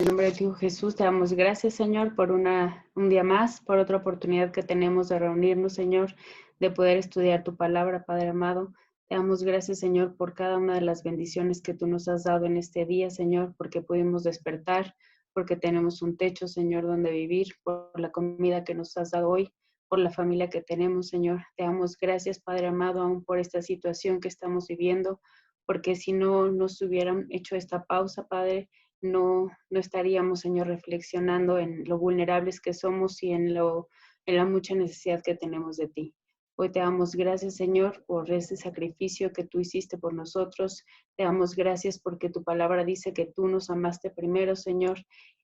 En el nombre de tu Hijo Jesús, te damos gracias, Señor, por un día más, por otra oportunidad que tenemos de reunirnos, Señor, de poder estudiar tu palabra, Padre amado. Te damos gracias, Señor, por cada una de las bendiciones que tú nos has dado en este día, Señor, porque pudimos despertar, porque tenemos un techo, Señor, donde vivir, por la comida que nos has dado hoy, por la familia que tenemos, Señor. Te damos gracias, Padre amado, aún por esta situación que estamos viviendo, porque si no nos hubieran hecho esta pausa, Padre, no estaríamos, Señor, reflexionando en lo vulnerables que somos y en la mucha necesidad que tenemos de ti. Hoy te damos gracias, Señor, por ese sacrificio que tú hiciste por nosotros. Te damos gracias porque tu palabra dice que tú nos amaste primero, Señor,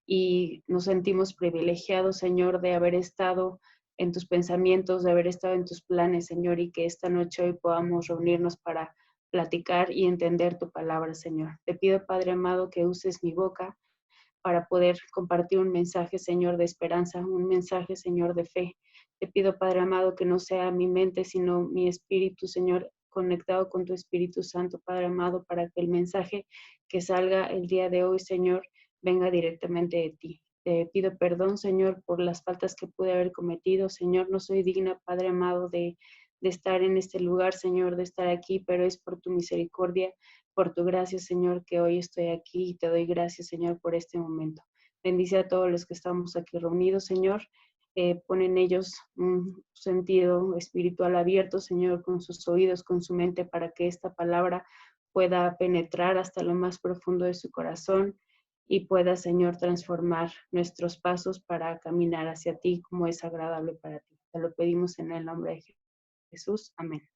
y nos sentimos privilegiados, Señor, de haber estado en tus pensamientos, de haber estado en tus planes, Señor, y que esta noche hoy podamos reunirnos para platicar y entender tu palabra, Señor. Te pido, Padre amado, que uses mi boca para poder compartir un mensaje, Señor, de esperanza, un mensaje, Señor, de fe. Te pido, Padre amado, que no sea mi mente, sino mi espíritu, Señor, conectado con tu Espíritu Santo, Padre amado, para que el mensaje que salga el día de hoy, Señor, venga directamente de ti. Te pido perdón, Señor, por las faltas que pude haber cometido. Señor, no soy digna, Padre amado, de estar en este lugar, Señor, de estar aquí, pero es por tu misericordia, por tu gracia, Señor, que hoy estoy aquí y te doy gracias, Señor, por este momento. Bendice a todos los que estamos aquí reunidos, Señor. Pon en ellos un sentido espiritual abierto, Señor, con sus oídos, con su mente, para que esta palabra pueda penetrar hasta lo más profundo de su corazón y pueda, Señor, transformar nuestros pasos para caminar hacia ti como es agradable para ti. Te lo pedimos en el nombre de Jesús. Amén.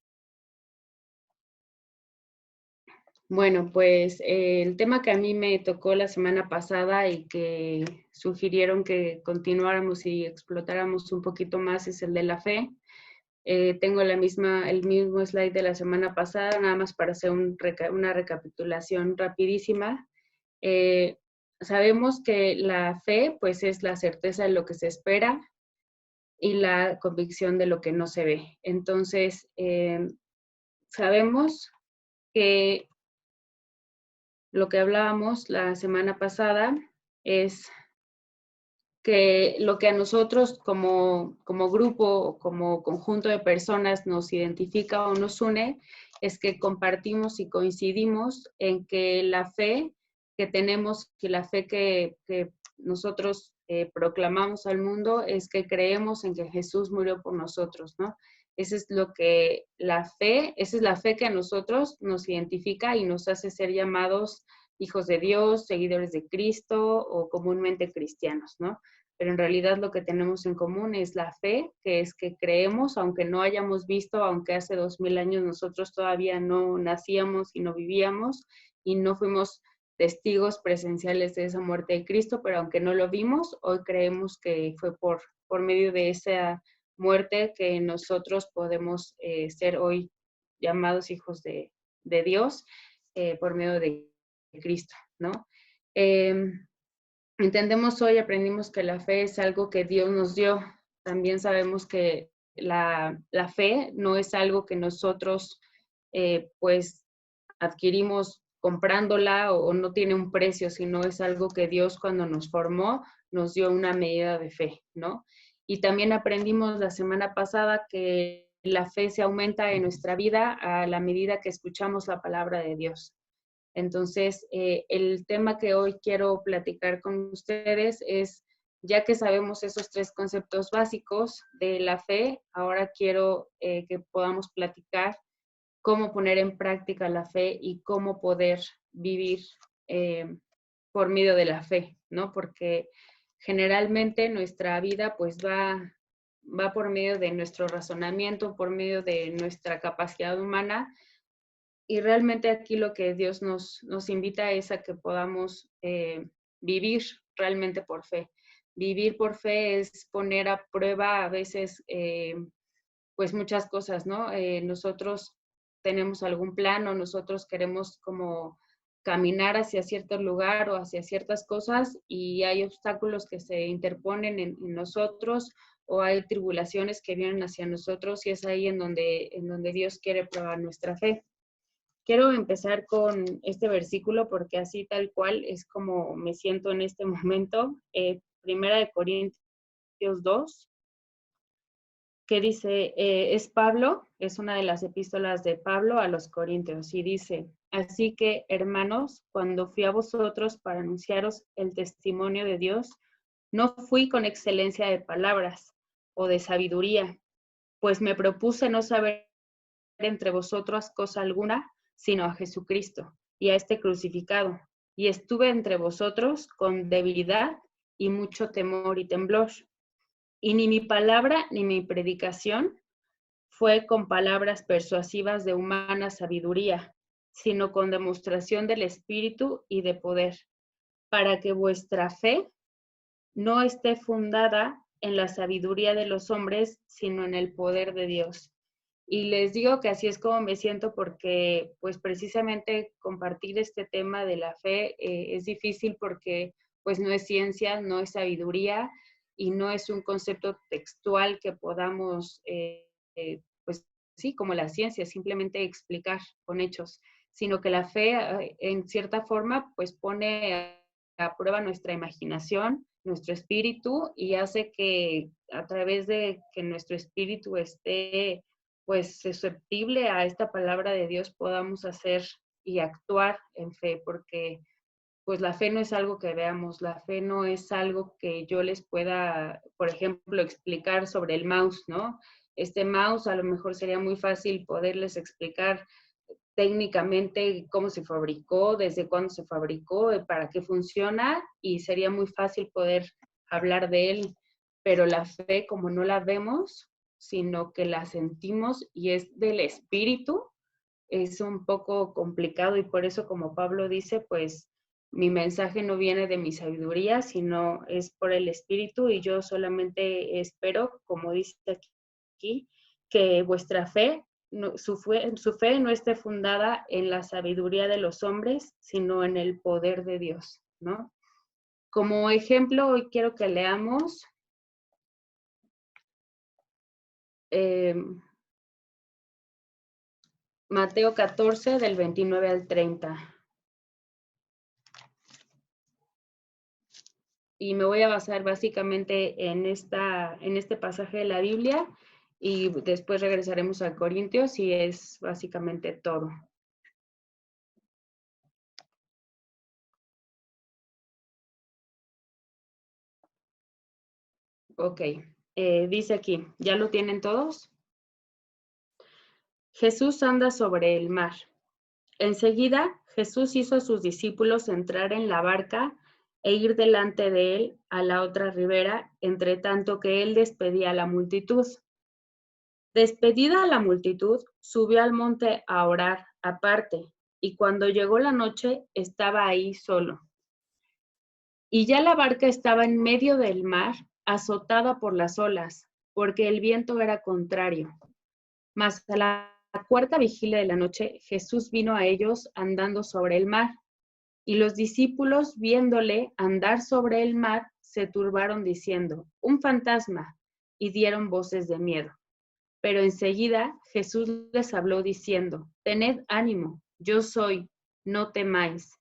Bueno, pues el tema que a mí me tocó la semana pasada y que sugirieron que continuáramos y explotáramos un poquito más es el de la fe. Tengo el mismo slide de la semana pasada, nada más para hacer una recapitulación rapidísima. Sabemos que la fe, pues, es la certeza de lo que se espera y la convicción de lo que no se ve. Entonces, sabemos que lo que hablábamos la semana pasada es que lo que a nosotros como grupo o como conjunto de personas nos identifica o nos une es que compartimos y coincidimos en que la fe que tenemos y la fe que nosotros proclamamos al mundo es que creemos en que Jesús murió por nosotros, ¿no? Esa es esa es la fe que a nosotros nos identifica y nos hace ser llamados hijos de Dios, seguidores de Cristo o comúnmente cristianos, ¿no? Pero en realidad lo que tenemos en común es la fe, que es que creemos, aunque no hayamos visto, aunque hace 2000 años nosotros todavía no nacíamos y no vivíamos y no fuimos testigos presenciales de esa muerte de Cristo, pero aunque no lo vimos, hoy creemos que fue por medio de esa muerte que nosotros podemos ser hoy llamados hijos de Dios por medio de Cristo, ¿no? Entendemos hoy, aprendimos que la fe es algo que Dios nos dio. También sabemos que la fe no es algo que nosotros pues adquirimos comprándola o no tiene un precio, sino es algo que Dios cuando nos formó nos dio una medida de fe, ¿no? Y también aprendimos la semana pasada que la fe se aumenta en nuestra vida a la medida que escuchamos la palabra de Dios. Entonces, el tema que hoy quiero platicar con ustedes es, ya que sabemos esos tres conceptos básicos de la fe, ahora quiero que podamos platicar cómo poner en práctica la fe y cómo poder vivir por medio de la fe, ¿no? Porque generalmente nuestra vida pues va por medio de nuestro razonamiento, por medio de nuestra capacidad humana, y realmente aquí lo que Dios nos invita es a que podamos vivir realmente por fe. Vivir por fe es poner a prueba a veces pues muchas cosas, ¿no? Nosotros tenemos algún plan o nosotros queremos como caminar hacia cierto lugar o hacia ciertas cosas y hay obstáculos que se interponen en nosotros o hay tribulaciones que vienen hacia nosotros y es ahí en donde Dios quiere probar nuestra fe. quiero empezar con este versículo porque así tal cual es como me siento en este momento. Primera de Corintios 2, que dice, es Pablo, es una de las epístolas de Pablo a los Corintios, y dice, así que, hermanos, cuando fui a vosotros para anunciaros el testimonio de Dios, no fui con excelencia de palabras o de sabiduría, pues me propuse no saber entre vosotros cosa alguna, sino a Jesucristo y a este crucificado. Y estuve entre vosotros con debilidad y mucho temor y temblor. Y ni mi palabra ni mi predicación fue con palabras persuasivas de humana sabiduría, sino con demostración del Espíritu y de poder, para que vuestra fe no esté fundada en la sabiduría de los hombres, sino en el poder de Dios. Y les digo que así es como me siento porque, pues precisamente compartir este tema de la fe es difícil porque, pues no es ciencia, no es sabiduría y no es un concepto textual que podamos, pues sí, como la ciencia, simplemente explicar con hechos, sino que la fe, en cierta forma, pues pone a prueba nuestra imaginación, nuestro espíritu y hace que a través de que nuestro espíritu esté pues susceptible a esta palabra de Dios podamos hacer y actuar en fe, porque pues la fe no es algo que veamos, la fe no es algo que yo les pueda, por ejemplo, explicar sobre el mouse, ¿no? Este mouse a lo mejor sería muy fácil poderles explicar técnicamente cómo se fabricó, desde cuándo se fabricó, para qué funciona y sería muy fácil poder hablar de él, pero la fe como no la vemos, sino que la sentimos y es del espíritu, es un poco complicado y por eso como Pablo dice, pues mi mensaje no viene de mi sabiduría, sino es por el espíritu y yo solamente espero, como dice aquí, que vuestra fe no, su fe no esté fundada en la sabiduría de los hombres, sino en el poder de Dios, ¿no? Como ejemplo, hoy quiero que leamos Mateo 14, del 29 al 30. Y me voy a basar básicamente en este pasaje de la Biblia y después regresaremos a Corintios y es básicamente todo. Ok, dice aquí, ¿ya lo tienen todos? Jesús anda sobre el mar. Enseguida, Jesús hizo a sus discípulos entrar en la barca e ir delante de él a la otra ribera, entre tanto que él despedía a la multitud. Despedida la multitud, subió al monte a orar aparte, y cuando llegó la noche estaba ahí solo. Y ya la barca estaba en medio del mar, azotada por las olas, porque el viento era contrario. Mas a la cuarta vigilia de la noche, Jesús vino a ellos andando sobre el mar, y los discípulos, viéndole andar sobre el mar, se turbaron diciendo, un fantasma, y dieron voces de miedo. Pero enseguida Jesús les habló diciendo, tened ánimo, yo soy, no temáis.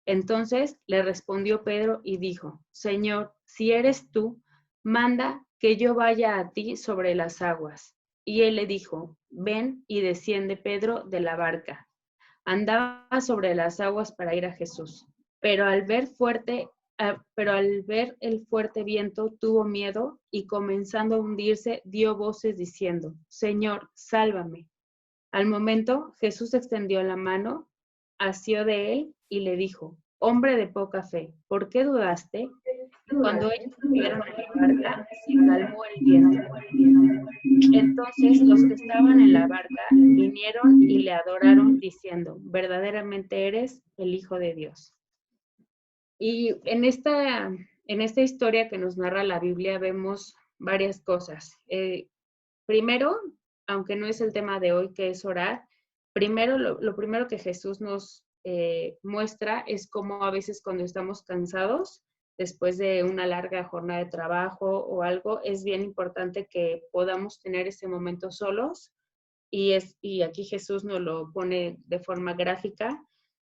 Entonces le respondió Pedro y dijo, Señor, si eres tú, manda que yo vaya a ti sobre las aguas. Y él le dijo, ven, y desciende Pedro de la barca. Andaba sobre las aguas para ir a Jesús, pero al ver el fuerte viento tuvo miedo y comenzando a hundirse dio voces diciendo, Señor, sálvame. Al momento Jesús extendió la mano, asió de él y le dijo, hombre de poca fe, ¿por qué dudaste? Y cuando ellos subieron a la barca, se calmó el viento. Entonces los que estaban en la barca vinieron y le adoraron diciendo, verdaderamente eres el Hijo de Dios. Y en esta historia que nos narra la Biblia vemos varias cosas. Primero, aunque no es el tema de hoy, que es orar, primero, lo primero que Jesús nos muestra es cómo a veces cuando estamos cansados, después de una larga jornada de trabajo o algo, es bien importante que podamos tener ese momento solos y aquí Jesús nos lo pone de forma gráfica,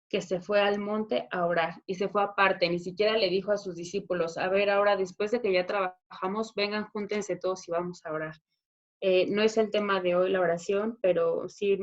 que se fue al monte a orar y se fue aparte, ni siquiera le dijo a sus discípulos, a ver, ahora después de que ya trabajamos, vengan, júntense todos y vamos a orar. No es el tema de hoy la oración, pero sí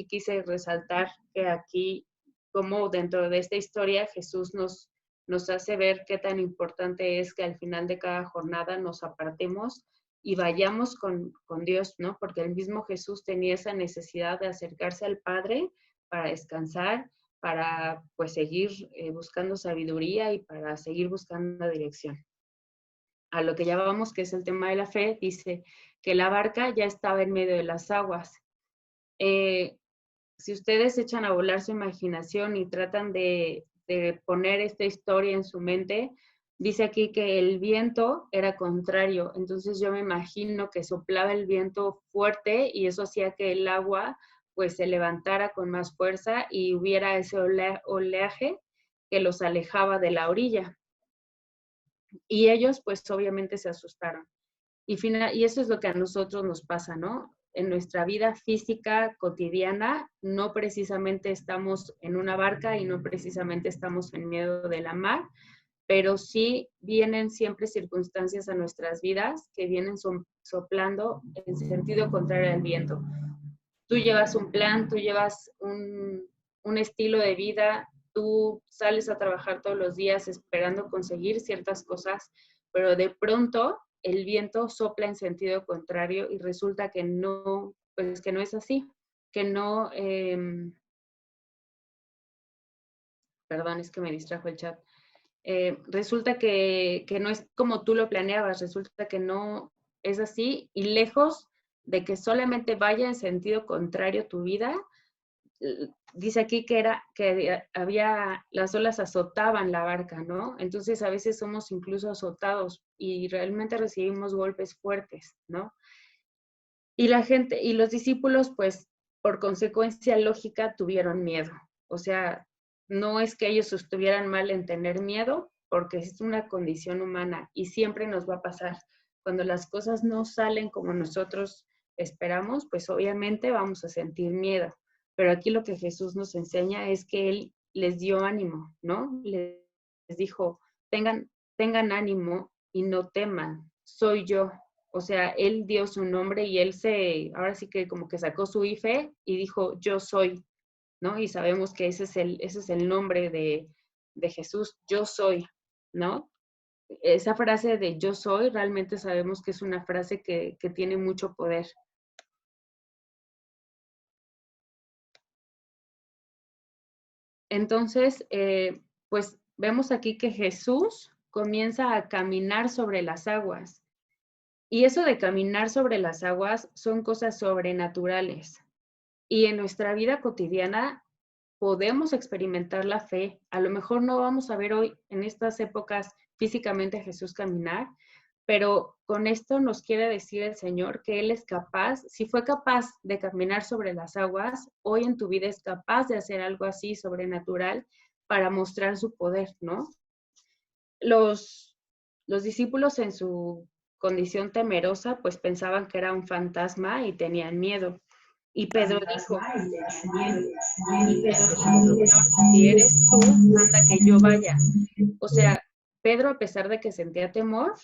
quise resaltar que aquí, como dentro de esta historia, Jesús nos hace ver qué tan importante es que al final de cada jornada nos apartemos y vayamos con Dios, ¿no? Porque el mismo Jesús tenía esa necesidad de acercarse al Padre para descansar, para pues seguir buscando sabiduría y para seguir buscando dirección. A lo que llamamos que es el tema de la fe, dice que la barca ya estaba en medio de las aguas. Eh, si ustedes echan a volar su imaginación y tratan de poner esta historia en su mente, dice aquí que el viento era contrario, entonces yo me imagino que soplaba el viento fuerte y eso hacía que el agua pues se levantara con más fuerza y hubiera ese oleaje que los alejaba de la orilla. Y ellos pues obviamente se asustaron. Y eso es lo que a nosotros nos pasa, ¿no? En nuestra vida física cotidiana, no precisamente estamos en una barca y no precisamente estamos en medio de la mar, pero sí vienen siempre circunstancias a nuestras vidas que vienen soplando en sentido contrario al viento. Tú llevas un plan, tú llevas un estilo de vida, tú sales a trabajar todos los días esperando conseguir ciertas cosas, pero de pronto el viento sopla en sentido contrario y resulta que no, pues que no es así, que no, perdón, es que me distrajo el chat. Resulta que no es como tú lo planeabas, resulta que no es así y lejos de que solamente vaya en sentido contrario tu vida, dice aquí que había, las olas azotaban la barca, ¿no? Entonces a veces somos incluso azotados y realmente recibimos golpes fuertes, ¿no? Y la gente, y los discípulos, pues, por consecuencia lógica, tuvieron miedo. O sea, no es que ellos estuvieran mal en tener miedo, porque es una condición humana y siempre nos va a pasar. Cuando las cosas no salen como nosotros esperamos, pues obviamente vamos a sentir miedo. Pero aquí lo que Jesús nos enseña es que Él les dio ánimo, ¿no? Les dijo, tengan ánimo y no teman, soy yo. O sea, él dio su nombre y ahora sí que como que sacó su IFE y dijo, yo soy, ¿no? Y sabemos que ese es el nombre de Jesús, yo soy, ¿no? Esa frase de yo soy, realmente sabemos que es una frase que tiene mucho poder. Entonces, pues vemos aquí que Jesús comienza a caminar sobre las aguas. Y eso de caminar sobre las aguas son cosas sobrenaturales. Y en nuestra vida cotidiana podemos experimentar la fe. A lo mejor no vamos a ver hoy en estas épocas físicamente a Jesús caminar, pero con esto nos quiere decir el Señor que Él es capaz, si fue capaz de caminar sobre las aguas, hoy en tu vida es capaz de hacer algo así sobrenatural para mostrar su poder, ¿no? Los, los discípulos en su condición temerosa, pues pensaban que era un fantasma y tenían miedo. Y Pedro dijo, Señor, si eres tú, manda que yo vaya. O sea, Pedro, a pesar de que sentía temor,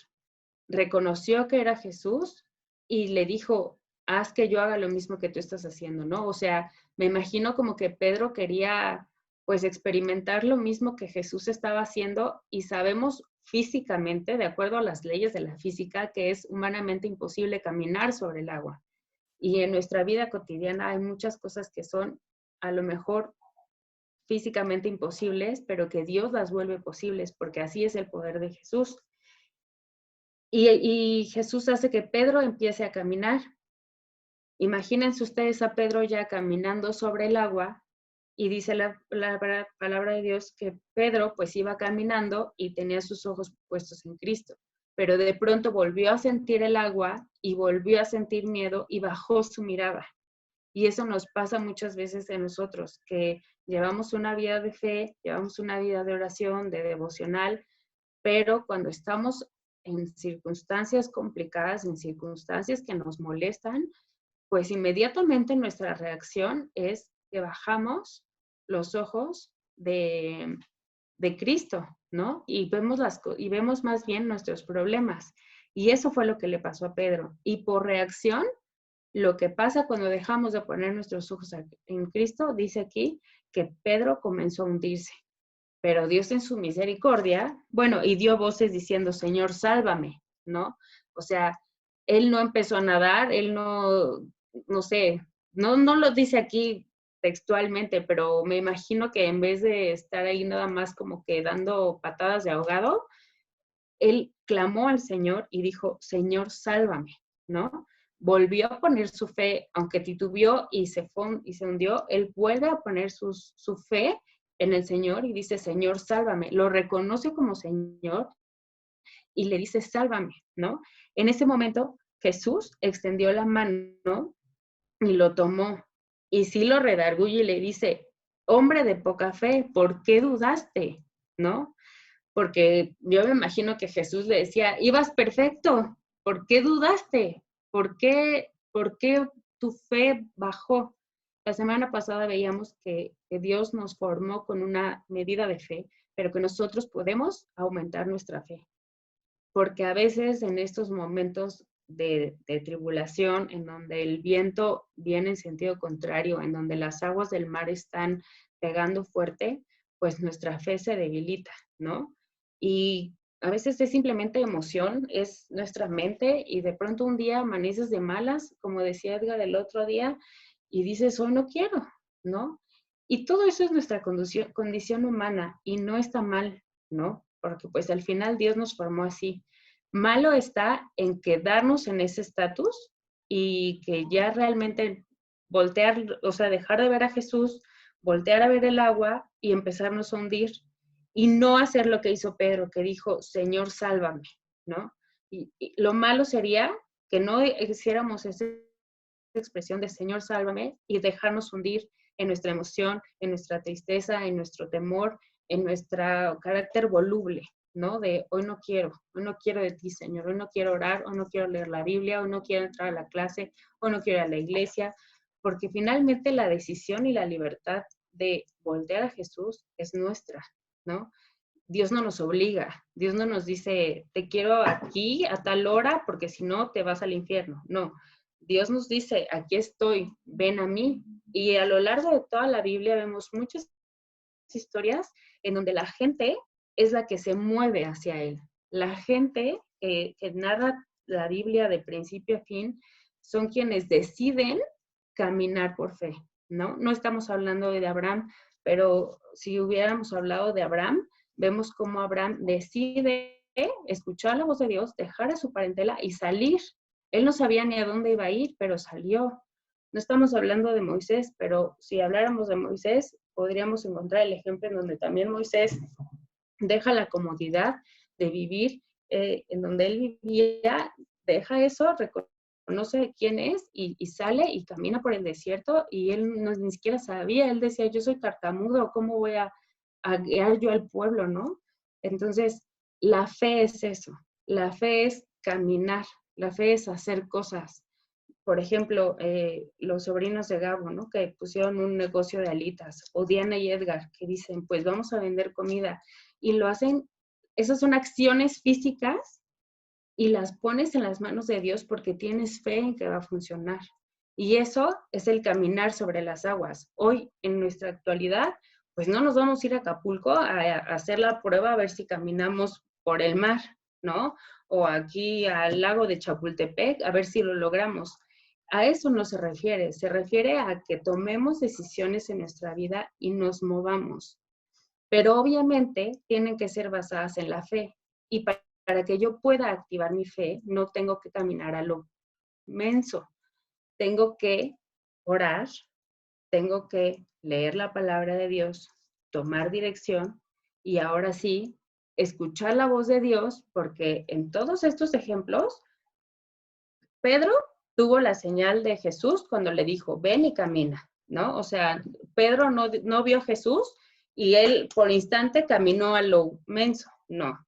reconoció que era Jesús y le dijo, haz que yo haga lo mismo que tú estás haciendo, ¿no? O sea, me imagino como que Pedro quería pues experimentar lo mismo que Jesús estaba haciendo y sabemos físicamente, de acuerdo a las leyes de la física, que es humanamente imposible caminar sobre el agua. Y en nuestra vida cotidiana hay muchas cosas que son a lo mejor físicamente imposibles, pero que Dios las vuelve posibles, porque así es el poder de Jesús. Y Jesús hace que Pedro empiece a caminar. Imagínense ustedes a Pedro ya caminando sobre el agua y dice la palabra de Dios que Pedro pues iba caminando y tenía sus ojos puestos en Cristo, pero de pronto volvió a sentir el agua y volvió a sentir miedo y bajó su mirada. Y eso nos pasa muchas veces en nosotros, que llevamos una vida de fe, llevamos una vida de oración, de devocional, pero cuando estamos en circunstancias complicadas, en circunstancias que nos molestan, pues inmediatamente nuestra reacción es que bajamos los ojos de Cristo, ¿no? Y vemos más bien nuestros problemas. Y eso fue lo que le pasó a Pedro. Y por reacción, lo que pasa cuando dejamos de poner nuestros ojos en Cristo, dice aquí que Pedro comenzó a hundirse. Pero Dios en su misericordia, bueno, y dio voces diciendo, Señor, sálvame, ¿no? O sea, él no empezó a nadar, él no sé, no lo dice aquí textualmente, pero me imagino que en vez de estar ahí nada más como que dando patadas de ahogado, él clamó al Señor y dijo, Señor, sálvame, ¿no? Volvió a poner su fe, aunque titubeó y se hundió, él vuelve a poner su fe en el Señor y dice, Señor, sálvame. Lo reconoce como Señor y le dice, sálvame, ¿no? En ese momento, Jesús extendió la mano y lo tomó. Y sí lo redarguye y le dice, hombre de poca fe, ¿por qué dudaste? ¿No? Porque yo me imagino que Jesús le decía, ibas perfecto, ¿por qué dudaste? ¿Por qué tu fe bajó? La semana pasada veíamos que Dios nos formó con una medida de fe, pero que nosotros podemos aumentar nuestra fe. Porque a veces en estos momentos de tribulación, en donde el viento viene en sentido contrario, en donde las aguas del mar están pegando fuerte, pues nuestra fe se debilita, ¿no? Y a veces es simplemente emoción, es nuestra mente y de pronto un día amaneces de malas, como decía Edgar el otro día, y dices, hoy no quiero, ¿no? Y todo eso es nuestra condición humana y no está mal, ¿no? Porque pues al final Dios nos formó así. Malo está en quedarnos en ese estatus y que ya realmente voltear, o sea, dejar de ver a Jesús, voltear a ver el agua y empezarnos a hundir y no hacer lo que hizo Pedro, que dijo, Señor, sálvame, ¿no? Y lo malo sería que no hiciéramos esa expresión de Señor, sálvame y dejarnos hundir en nuestra emoción, en nuestra tristeza, en nuestro temor, en nuestro carácter voluble, ¿no? De hoy no quiero de ti, Señor, hoy no quiero orar, hoy no quiero leer la Biblia, hoy no quiero entrar a la clase, hoy no quiero ir a la iglesia, porque finalmente la decisión y la libertad de voltear a Jesús es nuestra, ¿no? Dios no nos obliga, Dios no nos dice, te quiero aquí a tal hora porque si no te vas al infierno. No, Dios nos dice, aquí estoy, ven a mí. Y a lo largo de toda la Biblia vemos muchas historias en donde la gente es la que se mueve hacia Él. La gente que narra la Biblia de principio a fin son quienes deciden caminar por fe, ¿no? No estamos hablando de Abraham, pero si hubiéramos hablado de Abraham, vemos cómo Abraham decide escuchar la voz de Dios, dejar a su parentela y salir. Él no sabía ni a dónde iba a ir, pero salió. No estamos hablando de Moisés, pero si habláramos de Moisés, podríamos encontrar el ejemplo en donde también Moisés deja la comodidad de vivir en donde él vivía, deja eso, reconoce quién es y sale y camina por el desierto y él no, ni siquiera sabía, él decía, yo soy tartamudo, ¿cómo voy a guiar yo al pueblo, no? Entonces, la fe es eso, la fe es caminar, la fe es hacer cosas. Por ejemplo, los sobrinos de Gabo, ¿no? Que pusieron un negocio de alitas, o Diana y Edgar, que dicen, pues vamos a vender comida, y lo hacen, esas son acciones físicas y las pones en las manos de Dios porque tienes fe en que va a funcionar. Y eso es el caminar sobre las aguas. Hoy, en nuestra actualidad, pues no nos vamos a ir a Acapulco a hacer la prueba a ver si caminamos por el mar, ¿no? O aquí al lago de Chapultepec a ver si lo logramos. A eso no se refiere a que tomemos decisiones en nuestra vida y nos movamos. Pero obviamente tienen que ser basadas en la fe. Y para que yo pueda activar mi fe, no tengo que caminar a lo menso. Tengo que orar, tengo que leer la palabra de Dios, tomar dirección y ahora sí, escuchar la voz de Dios, porque en todos estos ejemplos, Pedro tuvo la señal de Jesús cuando le dijo, ven y camina, ¿no? O sea, Pedro no vio a Jesús y él por instante caminó a lo menso, no.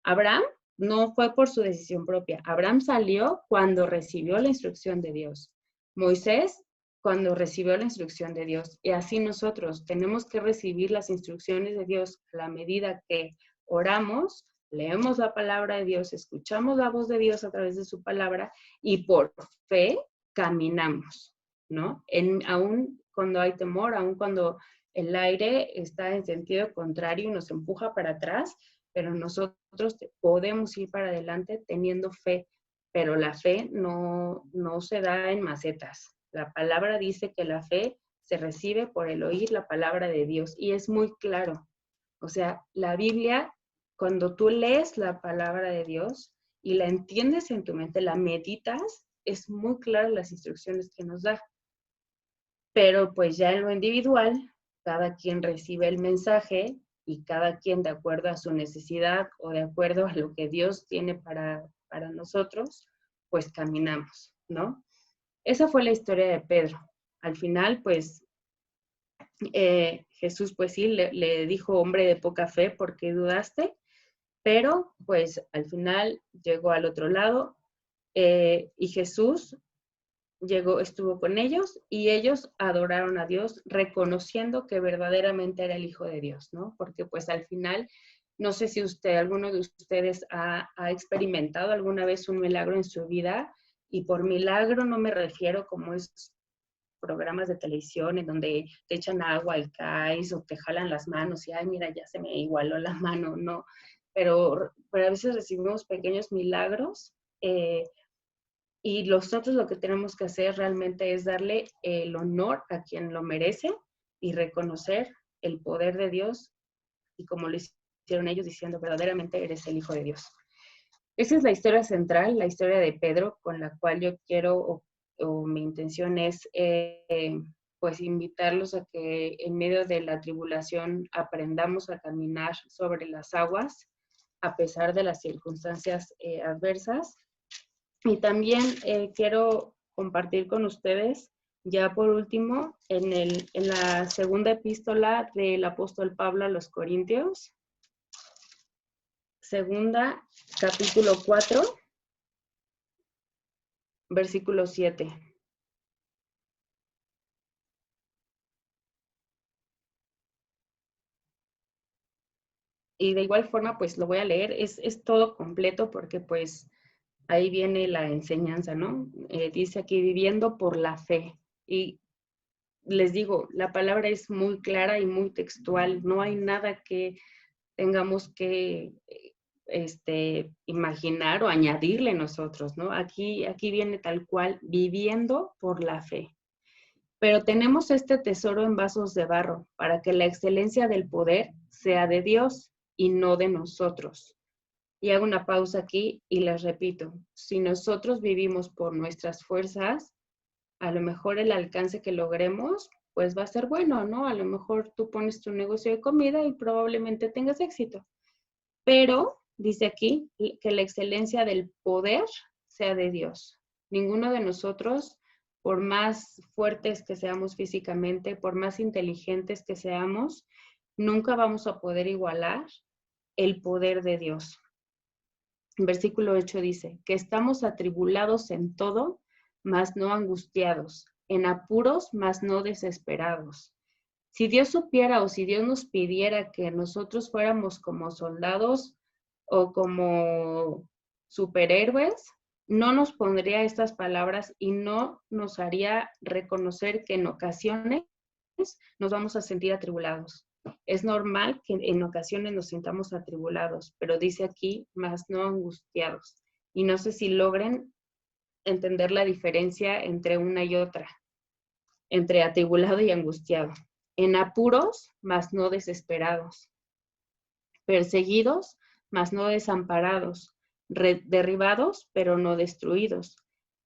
Abraham no fue por su decisión propia. Abraham salió cuando recibió la instrucción de Dios. Moisés cuando recibió la instrucción de Dios. Y así nosotros tenemos que recibir las instrucciones de Dios a la medida que oramos, leemos la palabra de Dios, escuchamos la voz de Dios a través de su palabra y por fe caminamos, ¿no? Aún cuando hay temor, aún cuando el aire está en sentido contrario y nos empuja para atrás, pero nosotros podemos ir para adelante teniendo fe, pero la fe no se da en macetas. La palabra dice que la fe se recibe por el oír la palabra de Dios y es muy claro. O sea, la Biblia, cuando tú lees la palabra de Dios y la entiendes en tu mente, la meditas, es muy claro las instrucciones que nos da. Pero pues ya en lo individual, cada quien recibe el mensaje y cada quien de acuerdo a su necesidad o de acuerdo a lo que Dios tiene para nosotros, pues caminamos, ¿no? Esa fue la historia de Pedro. Al final, pues Jesús, pues sí, le dijo, hombre de poca fe, ¿por qué dudaste? Pero pues al final llegó al otro lado y Jesús estuvo con ellos y ellos adoraron a Dios reconociendo que verdaderamente era el Hijo de Dios, ¿no? Porque pues al final, no sé si alguno de ustedes ha experimentado alguna vez un milagro en su vida, y por milagro no me refiero como esos programas de televisión en donde te echan agua y caes o te jalan las manos y, ay, mira, ya se me igualó la mano, no. Pero a veces recibimos pequeños milagros y nosotros lo que tenemos que hacer realmente es darle el honor a quien lo merece y reconocer el poder de Dios y como lo hicieron ellos diciendo, verdaderamente eres el Hijo de Dios. Esa es la historia central, la historia de Pedro, con la cual yo quiero o mi intención es pues invitarlos a que en medio de la tribulación aprendamos a caminar sobre las aguas a pesar de las circunstancias adversas. Y también quiero compartir con ustedes, ya por último, en la segunda epístola del apóstol Pablo a los Corintios, segunda, capítulo 4, versículo 7. Y de igual forma, pues lo voy a leer, es todo completo porque pues ahí viene la enseñanza, ¿no? Dice aquí, viviendo por la fe. Y les digo, la palabra es muy clara y muy textual, no hay nada que tengamos que imaginar o añadirle nosotros, ¿no? Aquí viene tal cual, viviendo por la fe. Pero tenemos este tesoro en vasos de barro para que la excelencia del poder sea de Dios y no de nosotros. Y hago una pausa aquí y les repito, si nosotros vivimos por nuestras fuerzas, a lo mejor el alcance que logremos, pues va a ser bueno, ¿no? A lo mejor tú pones tu negocio de comida y probablemente tengas éxito. Pero dice aquí que la excelencia del poder sea de Dios. Ninguno de nosotros, por más fuertes que seamos físicamente, por más inteligentes que seamos, nunca vamos a poder igualar el poder de Dios. Versículo 8 dice, que estamos atribulados en todo, mas no angustiados, en apuros, mas no desesperados. Si Dios supiera o si Dios nos pidiera que nosotros fuéramos como soldados o como superhéroes, no nos pondría estas palabras y no nos haría reconocer que en ocasiones nos vamos a sentir atribulados. Es normal que en ocasiones nos sintamos atribulados, pero dice aquí, más no angustiados. Y no sé si logren entender la diferencia entre una y otra, entre atribulado y angustiado. En apuros, mas no desesperados. Perseguidos, mas no desamparados. Derribados, pero no destruidos.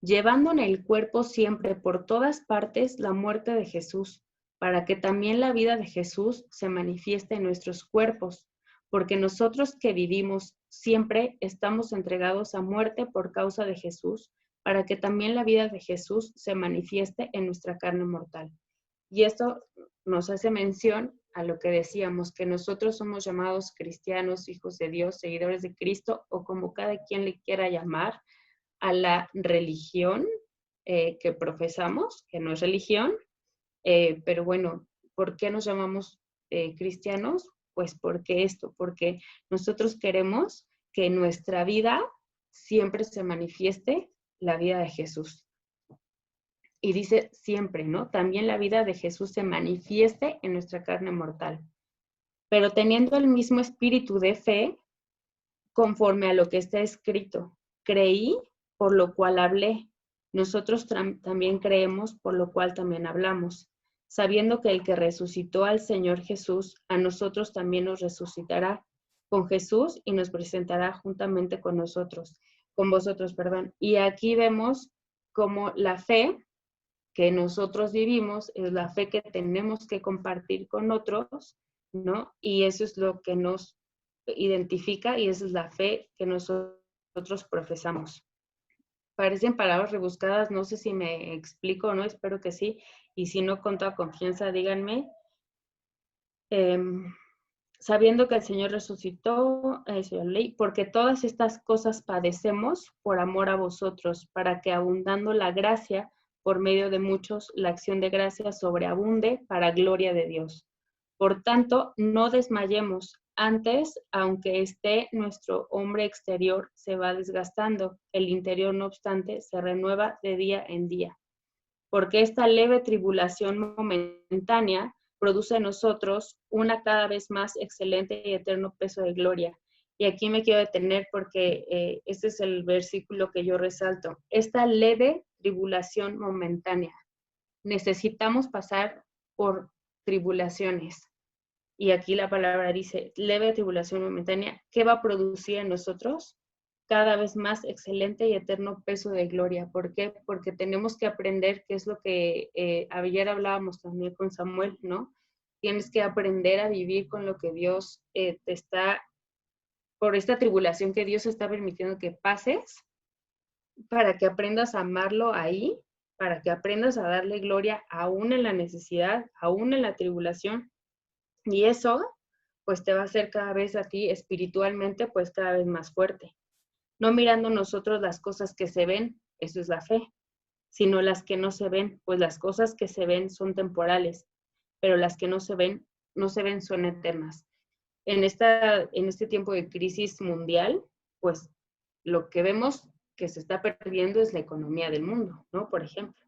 Llevando en el cuerpo siempre por todas partes la muerte de Jesús, para que también la vida de Jesús se manifieste en nuestros cuerpos, porque nosotros que vivimos siempre estamos entregados a muerte por causa de Jesús, para que también la vida de Jesús se manifieste en nuestra carne mortal. Y esto nos hace mención a lo que decíamos, que nosotros somos llamados cristianos, hijos de Dios, seguidores de Cristo, o como cada quien le quiera llamar, a la religión que profesamos, que no es religión, pero bueno, ¿por qué nos llamamos cristianos? Pues porque nosotros queremos que en nuestra vida siempre se manifieste la vida de Jesús. Y dice siempre, ¿no? También la vida de Jesús se manifieste en nuestra carne mortal. Pero teniendo el mismo espíritu de fe, conforme a lo que está escrito. Creí, por lo cual hablé. Nosotros también creemos, por lo cual también hablamos, sabiendo que el que resucitó al Señor Jesús, a nosotros también nos resucitará con Jesús y nos presentará juntamente con vosotros, perdón. Y aquí vemos cómo la fe que nosotros vivimos es la fe que tenemos que compartir con otros, ¿no? Y eso es lo que nos identifica y esa es la fe que nosotros profesamos. Parecen palabras rebuscadas, no sé si me explico o no, espero que sí, y si no, con toda confianza, díganme. Sabiendo que el Señor resucitó, porque todas estas cosas padecemos por amor a vosotros, para que abundando la gracia, por medio de muchos, la acción de gracia sobreabunde para gloria de Dios. Por tanto, no desmayemos. Antes, aunque esté nuestro hombre exterior se va desgastando, el interior, no obstante, se renueva de día en día. Porque esta leve tribulación momentánea produce en nosotros una cada vez más excelente y eterno peso de gloria. Y aquí me quiero detener porque este es el versículo que yo resalto. Esta leve tribulación momentánea. Necesitamos pasar por tribulaciones. Y aquí la palabra dice, leve tribulación momentánea, ¿qué va a producir en nosotros? Cada vez más excelente y eterno peso de gloria. ¿Por qué? Porque tenemos que aprender, que es lo que ayer hablábamos también con Samuel, ¿no? Tienes que aprender a vivir con lo que Dios te está, por esta tribulación que Dios está permitiendo que pases, para que aprendas a amarlo ahí, para que aprendas a darle gloria aún en la necesidad, aún en la tribulación. Y eso, pues te va a hacer cada vez a ti espiritualmente, pues cada vez más fuerte. No mirando nosotros las cosas que se ven, eso es la fe, sino las que no se ven, pues las cosas que se ven son temporales, pero las que no se ven son eternas. En este tiempo de crisis mundial, pues lo que vemos que se está perdiendo es la economía del mundo, ¿no? Por ejemplo.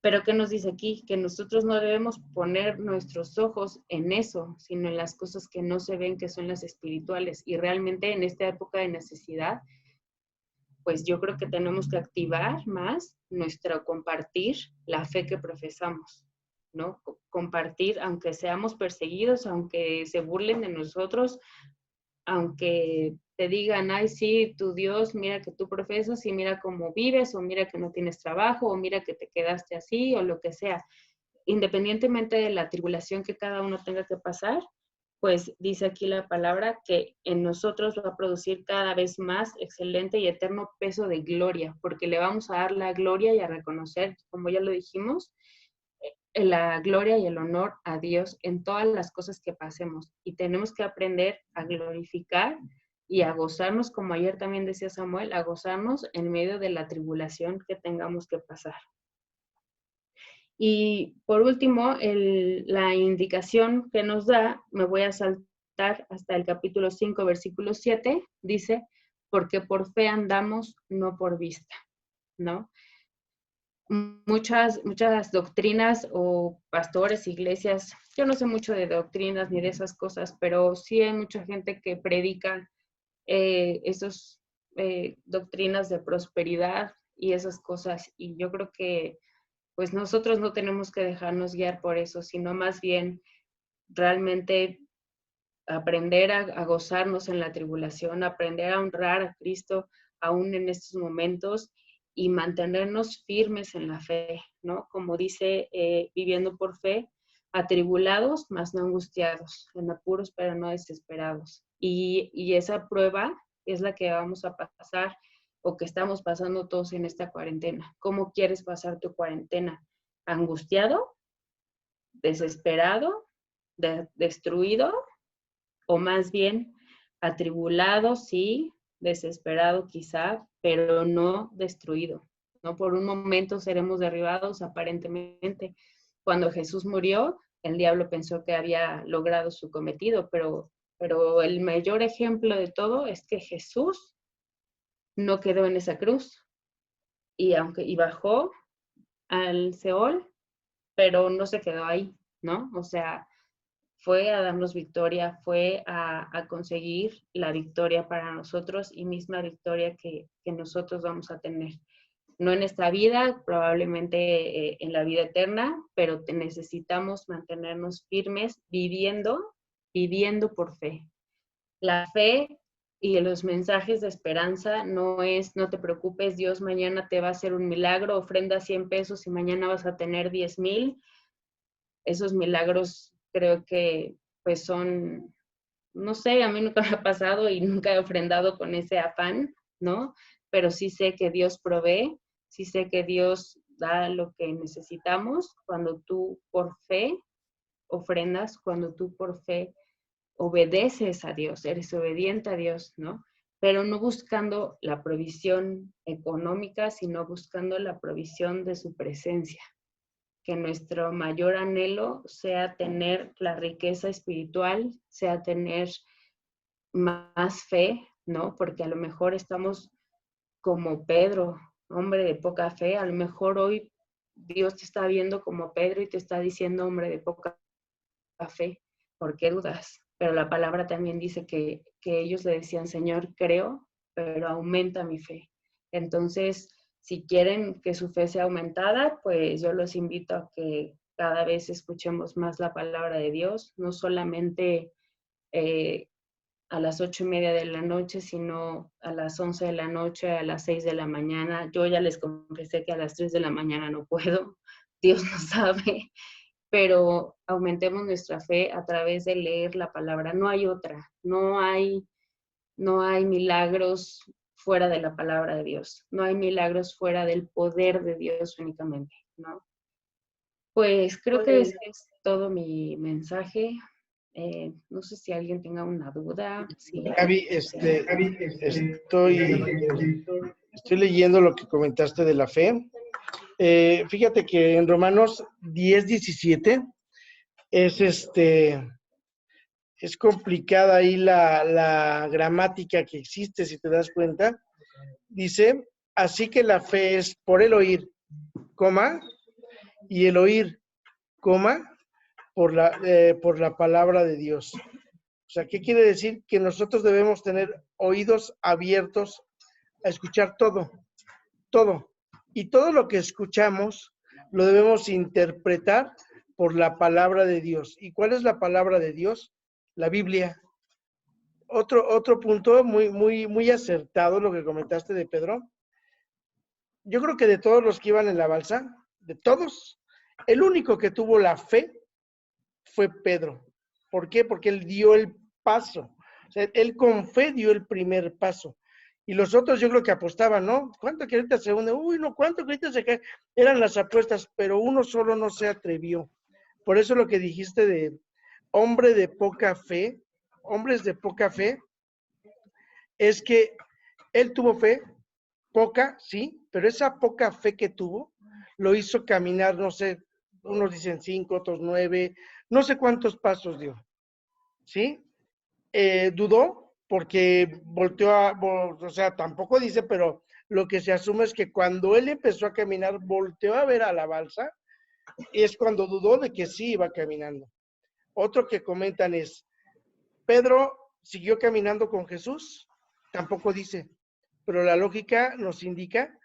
Pero ¿qué nos dice aquí? Que nosotros no debemos poner nuestros ojos en eso, sino en las cosas que no se ven, que son las espirituales. Y realmente en esta época de necesidad, pues yo creo que tenemos que activar más nuestro compartir la fe que profesamos, ¿no? Compartir, aunque seamos perseguidos, aunque se burlen de nosotros, aunque te digan, ay, sí, tu Dios, mira que tú profesas y mira cómo vives, o mira que no tienes trabajo, o mira que te quedaste así, o lo que sea. Independientemente de la tribulación que cada uno tenga que pasar, pues dice aquí la palabra que en nosotros va a producir cada vez más excelente y eterno peso de gloria, porque le vamos a dar la gloria y a reconocer, como ya lo dijimos, la gloria y el honor a Dios en todas las cosas que pasemos. Y tenemos que aprender a glorificar y a gozarnos, como ayer también decía Samuel, a gozarnos en medio de la tribulación que tengamos que pasar. Y por último, la indicación que nos da, me voy a saltar hasta el capítulo 5, versículo 7, dice, porque por fe andamos, no por vista, ¿no? Muchas doctrinas o pastores, iglesias, yo no sé mucho de doctrinas ni de esas cosas, pero sí hay mucha gente que predica esas doctrinas de prosperidad y esas cosas, y yo creo que pues nosotros no tenemos que dejarnos guiar por eso, sino más bien realmente aprender a gozarnos en la tribulación, aprender a honrar a Cristo aún en estos momentos y mantenernos firmes en la fe, ¿no? Como dice, viviendo por fe, atribulados, mas no angustiados, en apuros, pero no desesperados. Y esa prueba es la que vamos a pasar o que estamos pasando todos en esta cuarentena. ¿Cómo quieres pasar tu cuarentena? ¿Angustiado? ¿Desesperado? ¿Destruido? O más bien atribulado, sí, desesperado quizá, pero no destruido. ¿no? Por un momento seremos derribados aparentemente. Cuando Jesús murió, el diablo pensó que había logrado su cometido, pero el mayor ejemplo de todo es que Jesús no quedó en esa cruz y bajó al Seol, pero no se quedó ahí, ¿no? O sea, fue a darnos victoria, fue a conseguir la victoria para nosotros y misma victoria que nosotros vamos a tener. No en esta vida, probablemente en la vida eterna, pero necesitamos mantenernos firmes viviendo por fe. La fe y los mensajes de esperanza no es, no te preocupes, Dios mañana te va a hacer un milagro, ofrenda 100 pesos y mañana vas a tener 10,000. Esos milagros creo que pues son, no sé, a mí nunca me ha pasado y nunca he ofrendado con ese afán, ¿no? Pero sí sé que Dios provee, sí sé que Dios da lo que necesitamos cuando tú por fe ofrendas, cuando tú por fe obedeces a Dios, eres obediente a Dios, ¿no? Pero no buscando la provisión económica, sino buscando la provisión de su presencia. Que nuestro mayor anhelo sea tener la riqueza espiritual, sea tener más fe, ¿no? Porque a lo mejor estamos como Pedro, hombre de poca fe, a lo mejor hoy Dios te está viendo como Pedro y te está diciendo, hombre de poca fe, ¿por qué dudas? Pero la palabra también dice que ellos le decían, Señor, creo, pero aumenta mi fe. Entonces, si quieren que su fe sea aumentada, pues yo los invito a que cada vez escuchemos más la palabra de Dios, no solamente a las 8:30 de la noche, sino a las 11 de la noche, a las 6 de la mañana. Yo ya les confesé que a las 3 de la mañana no puedo, Dios no sabe, pero aumentemos nuestra fe a través de leer la palabra. No hay otra, no hay milagros fuera de la palabra de Dios, no hay milagros fuera del poder de Dios únicamente, ¿no? Pues creo que ese es todo mi mensaje. No sé si alguien tenga una duda. Sí. Gaby, estoy leyendo lo que comentaste de la fe. Fíjate que en Romanos 10:17 es complicada ahí la gramática que existe, si te das cuenta. Dice, así que la fe es por el oír, coma, y el oír, coma, por la palabra de Dios. O sea, ¿qué quiere decir? Que nosotros debemos tener oídos abiertos a escuchar todo, todo. Y todo lo que escuchamos lo debemos interpretar por la palabra de Dios. ¿Y cuál es la palabra de Dios? La Biblia. Otro punto muy acertado lo que comentaste de Pedro. Yo creo que de todos los que iban en la balsa, de todos, el único que tuvo la fe fue Pedro. ¿Por qué? Porque él dio el paso. O sea, él con fe dio el primer paso. Y los otros yo creo que apostaban, ¿no? ¿Cuánto que ahorita se hunde? Uy, no, ¿cuánto que ahorita se cae? Eran las apuestas, pero uno solo no se atrevió. Por eso lo que dijiste de hombre de poca fe, hombres de poca fe, es que él tuvo fe, poca, sí, pero esa poca fe que tuvo, lo hizo caminar, no sé, unos dicen 5, otros 9, no sé cuántos pasos dio, ¿sí? Dudó porque volteó o sea, tampoco dice, pero lo que se asume es que cuando él empezó a caminar, volteó a ver a la balsa, y es cuando dudó de que sí iba caminando. Otro que comentan es, Pedro siguió caminando con Jesús, tampoco dice, pero la lógica nos indica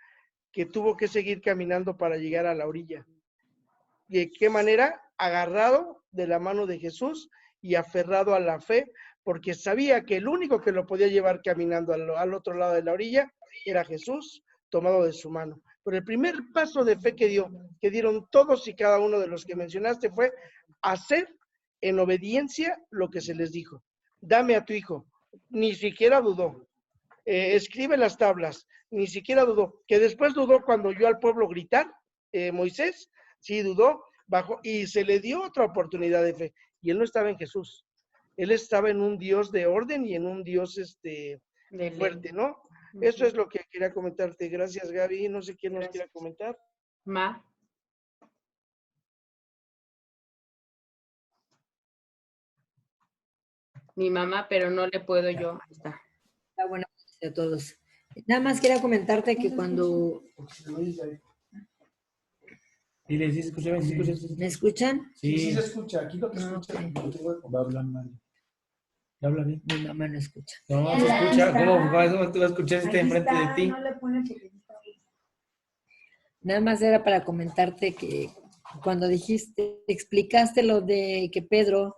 que tuvo que seguir caminando para llegar a la orilla. ¿Y de qué manera? Agarrado de la mano de Jesús y aferrado a la fe, porque sabía que el único que lo podía llevar caminando al otro lado de la orilla era Jesús, tomado de su mano. Pero el primer paso de fe que dieron todos y cada uno de los que mencionaste, fue hacer en obediencia lo que se les dijo. Dame a tu hijo. Ni siquiera dudó. Escribe las tablas. Ni siquiera dudó. Que después dudó cuando oyó al pueblo gritar, Moisés, sí dudó, bajó y se le dio otra oportunidad de fe. Y él no estaba en Jesús. Él estaba en un Dios de orden y en un Dios fuerte, ¿no? Eso es lo que quería comentarte. Gracias, Gaby. No sé quién nos quiera comentar. Ma. Mi mamá, pero no le puedo yo. Ahí está. Buenas noches a todos. Nada más quería comentarte que cuando... Dile, sí, escúchame, sí, escucha. ¿Me escuchan? Sí, sí se escucha. Aquí lo que escucha, Ok. va a hablar mal. Habla bien. Mi mamá no escucha. No, se escucha. ¿Cómo te va a escuchar si está enfrente de ti? Nada más era para comentarte que cuando dijiste, explicaste lo de que Pedro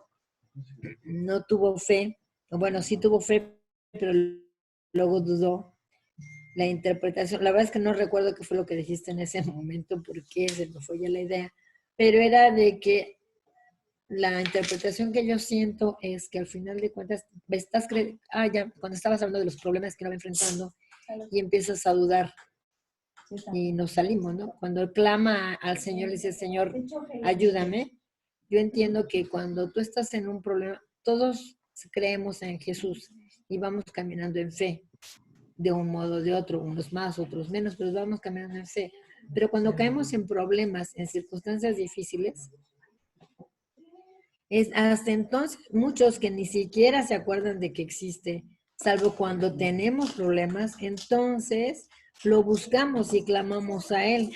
no tuvo fe, o bueno, sí tuvo fe, pero luego dudó. La interpretación, la verdad es que no recuerdo qué fue lo que dijiste en ese momento, porque se me fue ya la idea, pero era de que la interpretación que yo siento es que al final de cuentas estás ya, cuando estabas hablando de los problemas que estaba enfrentando y empiezas a dudar y nos salimos, ¿no? Cuando él clama al Señor, le dice, Señor, ayúdame. Yo entiendo que cuando tú estás en un problema, todos creemos en Jesús y vamos caminando en fe, de un modo o de otro, unos más, otros menos, pero vamos caminando en fe. Pero cuando caemos en problemas, en circunstancias difíciles, es hasta entonces muchos que ni siquiera se acuerdan de que existe, salvo cuando tenemos problemas, entonces lo buscamos y clamamos a Él,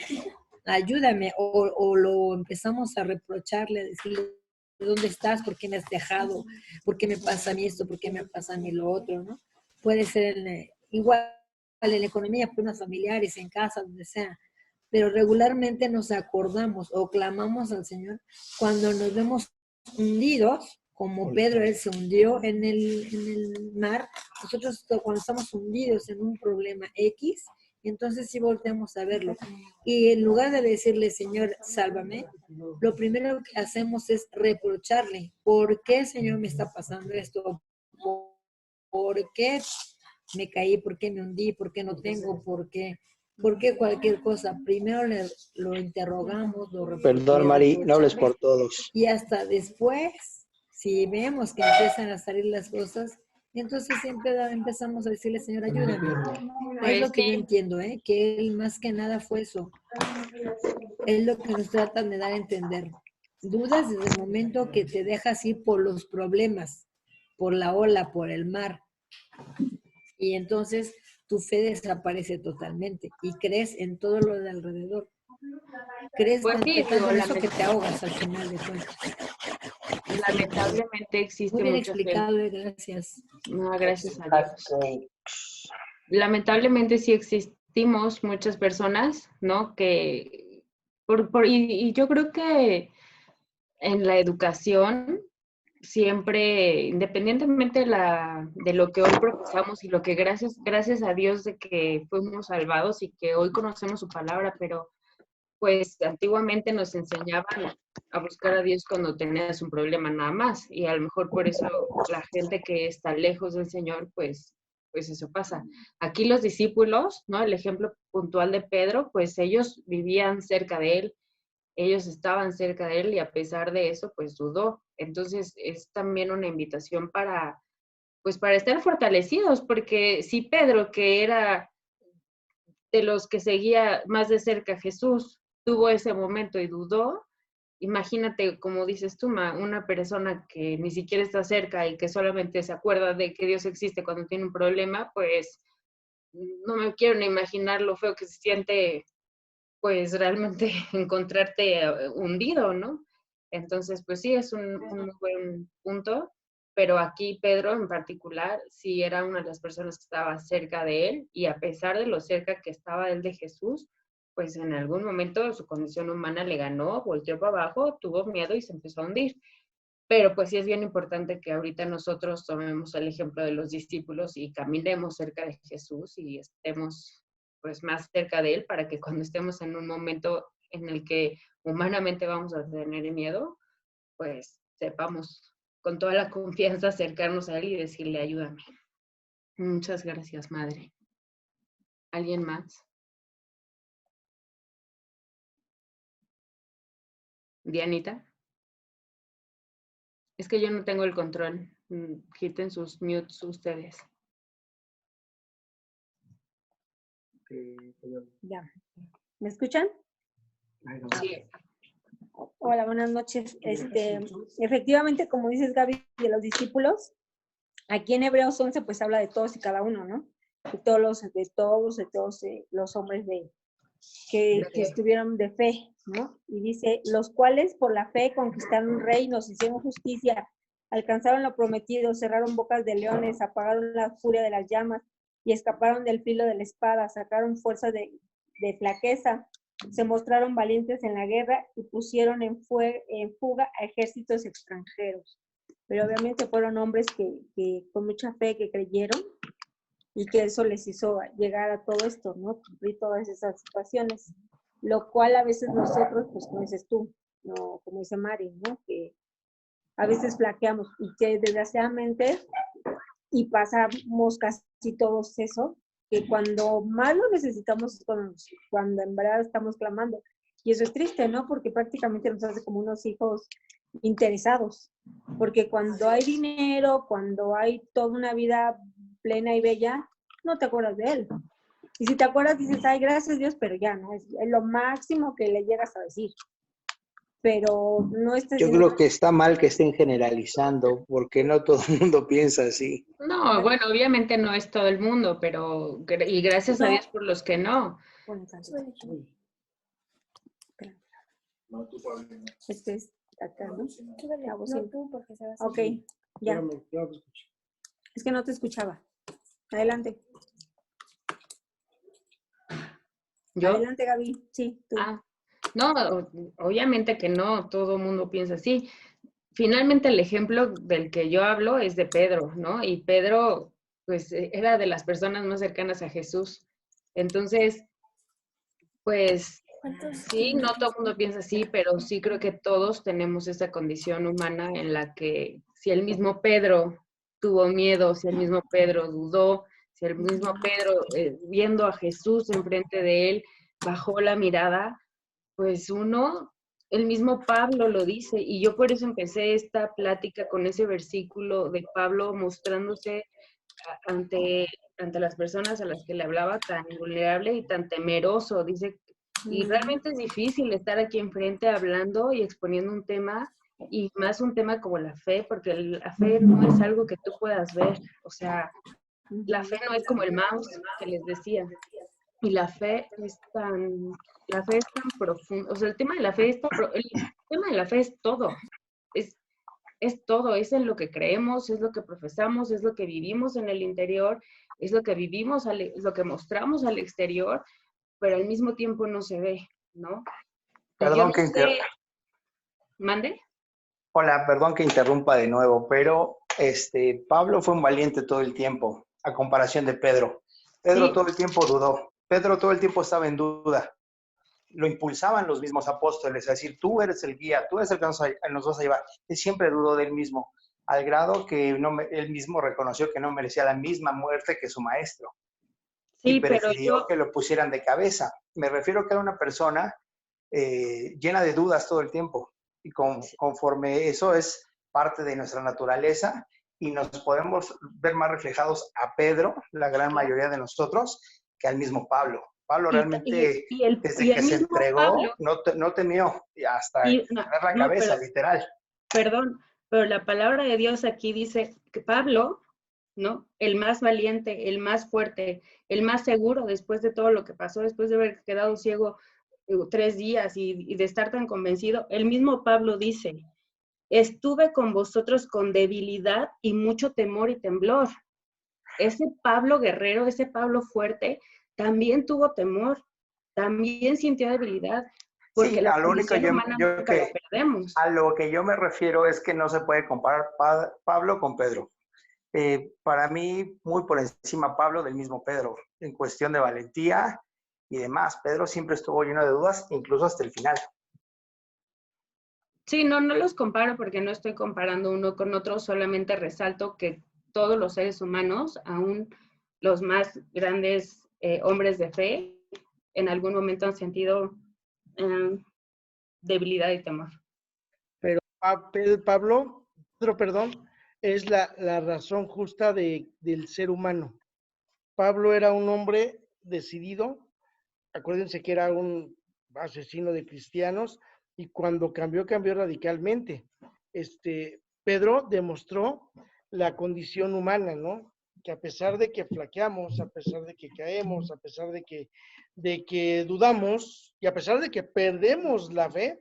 ayúdame, o lo empezamos a reprocharle, a decirle, ¿dónde estás? ¿Por qué me has dejado? ¿Por qué me pasa a mí esto? ¿Por qué me pasa a mí lo otro? ¿No? Puede ser igual en la economía, problemas familiares, en casa, donde sea, pero regularmente nos acordamos o clamamos al Señor cuando nos vemos hundidos, como Pedro, él se hundió en el mar. Nosotros cuando estamos hundidos en un problema X, entonces sí volteamos a verlo. Y en lugar de decirle, Señor, sálvame, lo primero que hacemos es reprocharle. ¿Por qué, Señor, me está pasando esto? ¿Por qué me caí? ¿Por qué me hundí? ¿Por qué no tengo? ¿Por qué? Porque cualquier cosa, primero lo interrogamos, Perdón, Mari, no hables por todos. y hasta después, si vemos que empiezan a salir las cosas, entonces siempre empezamos a decirle, Señor, ayúdame. Es lo que yo entiendo, que Él más que nada fue eso. Es lo que nos tratan de dar a entender. Dudas desde el momento que te dejas ir por los problemas, por la ola, por el mar. Y entonces tu fe desaparece totalmente y crees en todo lo de alrededor. Crees Pues sí, tanto en eso que te ahogas al final de cuentas. lamentablemente existe Muy bien mucha explicado, gente. gracias. No, gracias a Dios. Lamentablemente sí existimos muchas personas, ¿no? Que y yo creo que en la educación siempre, independientemente de lo que hoy profesamos y lo que gracias a Dios de que fuimos salvados y que hoy conocemos su palabra, pero pues antiguamente nos enseñaban a buscar a Dios cuando tenías un problema nada más, y a lo mejor por eso la gente que está lejos del Señor, pues eso pasa. Aquí los discípulos, ¿no? El ejemplo puntual de Pedro, pues ellos vivían cerca de él, ellos estaban cerca de él y a pesar de eso, pues dudó. Entonces es también una invitación pues para estar fortalecidos, porque si Pedro, que era de los que seguía más de cerca a Jesús, tuvo ese momento y dudó, imagínate, como dices tú, una persona que ni siquiera está cerca y que solamente se acuerda de que Dios existe cuando tiene un problema, pues no me quiero ni imaginar lo feo que se siente, pues realmente encontrarte hundido, ¿no? Entonces, pues sí, es un muy buen punto, pero aquí Pedro en particular sí era una de las personas que estaba cerca de él y a pesar de lo cerca que estaba él de Jesús, pues en algún momento su condición humana le ganó, volteó para abajo, tuvo miedo y se empezó a hundir. Pero pues sí es bien importante que ahorita nosotros tomemos el ejemplo de los discípulos y caminemos cerca de Jesús y estemos pues más cerca de Él para que cuando estemos en un momento en el que humanamente vamos a tener miedo, pues sepamos con toda la confianza acercarnos a Él y decirle, ayúdame. Muchas gracias, Madre. ¿Alguien más? Dianita. Es que yo no tengo el control. Quiten sus mutes ustedes. Ya. ¿Me escuchan? Sí. Hola, buenas noches. Efectivamente, como dices, Gaby, de los discípulos, aquí en Hebreos 11, pues habla de todos y cada uno, ¿no? De todos los hombres que estuvieron de fe, ¿no? Y dice, los cuales por la fe conquistaron reinos, hicieron justicia, alcanzaron lo prometido, cerraron bocas de leones, apagaron la furia de las llamas y escaparon del filo de la espada, sacaron fuerza de flaqueza, se mostraron valientes en la guerra y pusieron en fuga a ejércitos extranjeros. Pero obviamente fueron hombres que con mucha fe que creyeron y que eso les hizo llegar a todo esto, ¿no? Cumplir todas esas situaciones. Lo cual a veces nosotros, pues como dices tú, no, como dice Mari, ¿no? Que a veces flaqueamos y que desgraciadamente, y pasamos casi todos eso, que cuando más lo necesitamos es cuando en verdad estamos clamando. Y eso es triste, ¿no? Porque prácticamente nos hace como unos hijos interesados. Porque cuando hay dinero, cuando hay toda una vida plena y bella, no te acuerdas de él. Y si te acuerdas, dices, ay, gracias Dios, pero ya, ¿no? Es lo máximo que le llegas a decir. Pero no estás Yo diciendo... creo que está mal que estén generalizando, porque no todo el mundo piensa así. No, bueno, obviamente no es todo el mundo, pero, y gracias a No. Dios por los que no. Bueno, este es acá, ¿no? No, tú, porque se va a hacer. Ok, ya. Es que no te escuchaba. Adelante. ¿Yo? Adelante, Gaby. Sí, tú. No, obviamente que no, todo el mundo piensa así. Finalmente el ejemplo del que yo hablo es de Pedro, ¿no? Y Pedro, pues, era de las personas más cercanas a Jesús. Entonces, pues, sí, no todo el mundo piensa así, pero sí creo que todos tenemos esa condición humana en la que si el mismo Pedro tuvo miedo, si el mismo Pedro dudó, si el mismo Pedro, viendo a Jesús enfrente de él, bajó la mirada, pues uno, el mismo Pablo lo dice, y yo por eso empecé esta plática con ese versículo de Pablo mostrándose ante las personas a las que le hablaba tan vulnerable y tan temeroso, dice, y realmente es difícil estar aquí enfrente hablando y exponiendo un tema, y más un tema como la fe, porque la fe no es algo que tú puedas ver, o sea, la fe no es como el mouse que les decía, y la fe es tan profundo, o sea, el tema de la fe es el tema de la fe es todo, es todo, es en lo que creemos, es lo que profesamos, es lo que vivimos en el interior, es lo que vivimos, es lo que mostramos al exterior, pero al mismo tiempo no se ve, ¿no? Perdón que ¿Mande? Hola, perdón que interrumpa de nuevo, pero Pablo fue un valiente todo el tiempo, a comparación de Pedro. Pedro Sí. todo el tiempo dudó. Pedro todo el tiempo estaba en duda. Lo impulsaban los mismos apóstoles a decir, tú eres el guía, tú eres el que nos vas a llevar. Él siempre dudó de él mismo, al grado que él mismo reconoció que no merecía la misma muerte que su maestro. Sí, y prefirió que lo pusieran de cabeza. Me refiero que era una persona llena de dudas todo el tiempo. Y conforme eso es parte de nuestra naturaleza y nos podemos ver más reflejados a Pedro, la gran mayoría de nosotros, que al mismo Pablo. Pablo realmente, desde que se entregó, Pablo, no temió hasta ver la cabeza, literal. Perdón, pero la palabra de Dios aquí dice que Pablo, ¿no? El más valiente, el más fuerte, el más seguro después de todo lo que pasó, después de haber quedado ciego 3 días y de estar tan convencido, el mismo Pablo dice, estuve con vosotros con debilidad y mucho temor y temblor. Ese Pablo guerrero, ese Pablo fuerte, también tuvo temor, también sintió debilidad, porque sí, la condición humana nunca la perdemos. A lo que yo me refiero es que no se puede comparar Pablo con Pedro. Para mí, muy por encima Pablo del mismo Pedro, en cuestión de valentía y demás. Pedro siempre estuvo lleno de dudas, incluso hasta el final. Sí, no los comparo porque no estoy comparando uno con otro, solamente resalto que todos los seres humanos, aún los más grandes hombres de fe, en algún momento han sentido debilidad y temor. Pero Pedro, es la razón justa del ser humano. Pablo era un hombre decidido. Acuérdense que era un asesino de cristianos y cuando cambió radicalmente. Pedro demostró la condición humana, ¿no? Que a pesar de que flaqueamos, a pesar de que caemos, a pesar de que dudamos y a pesar de que perdemos la fe,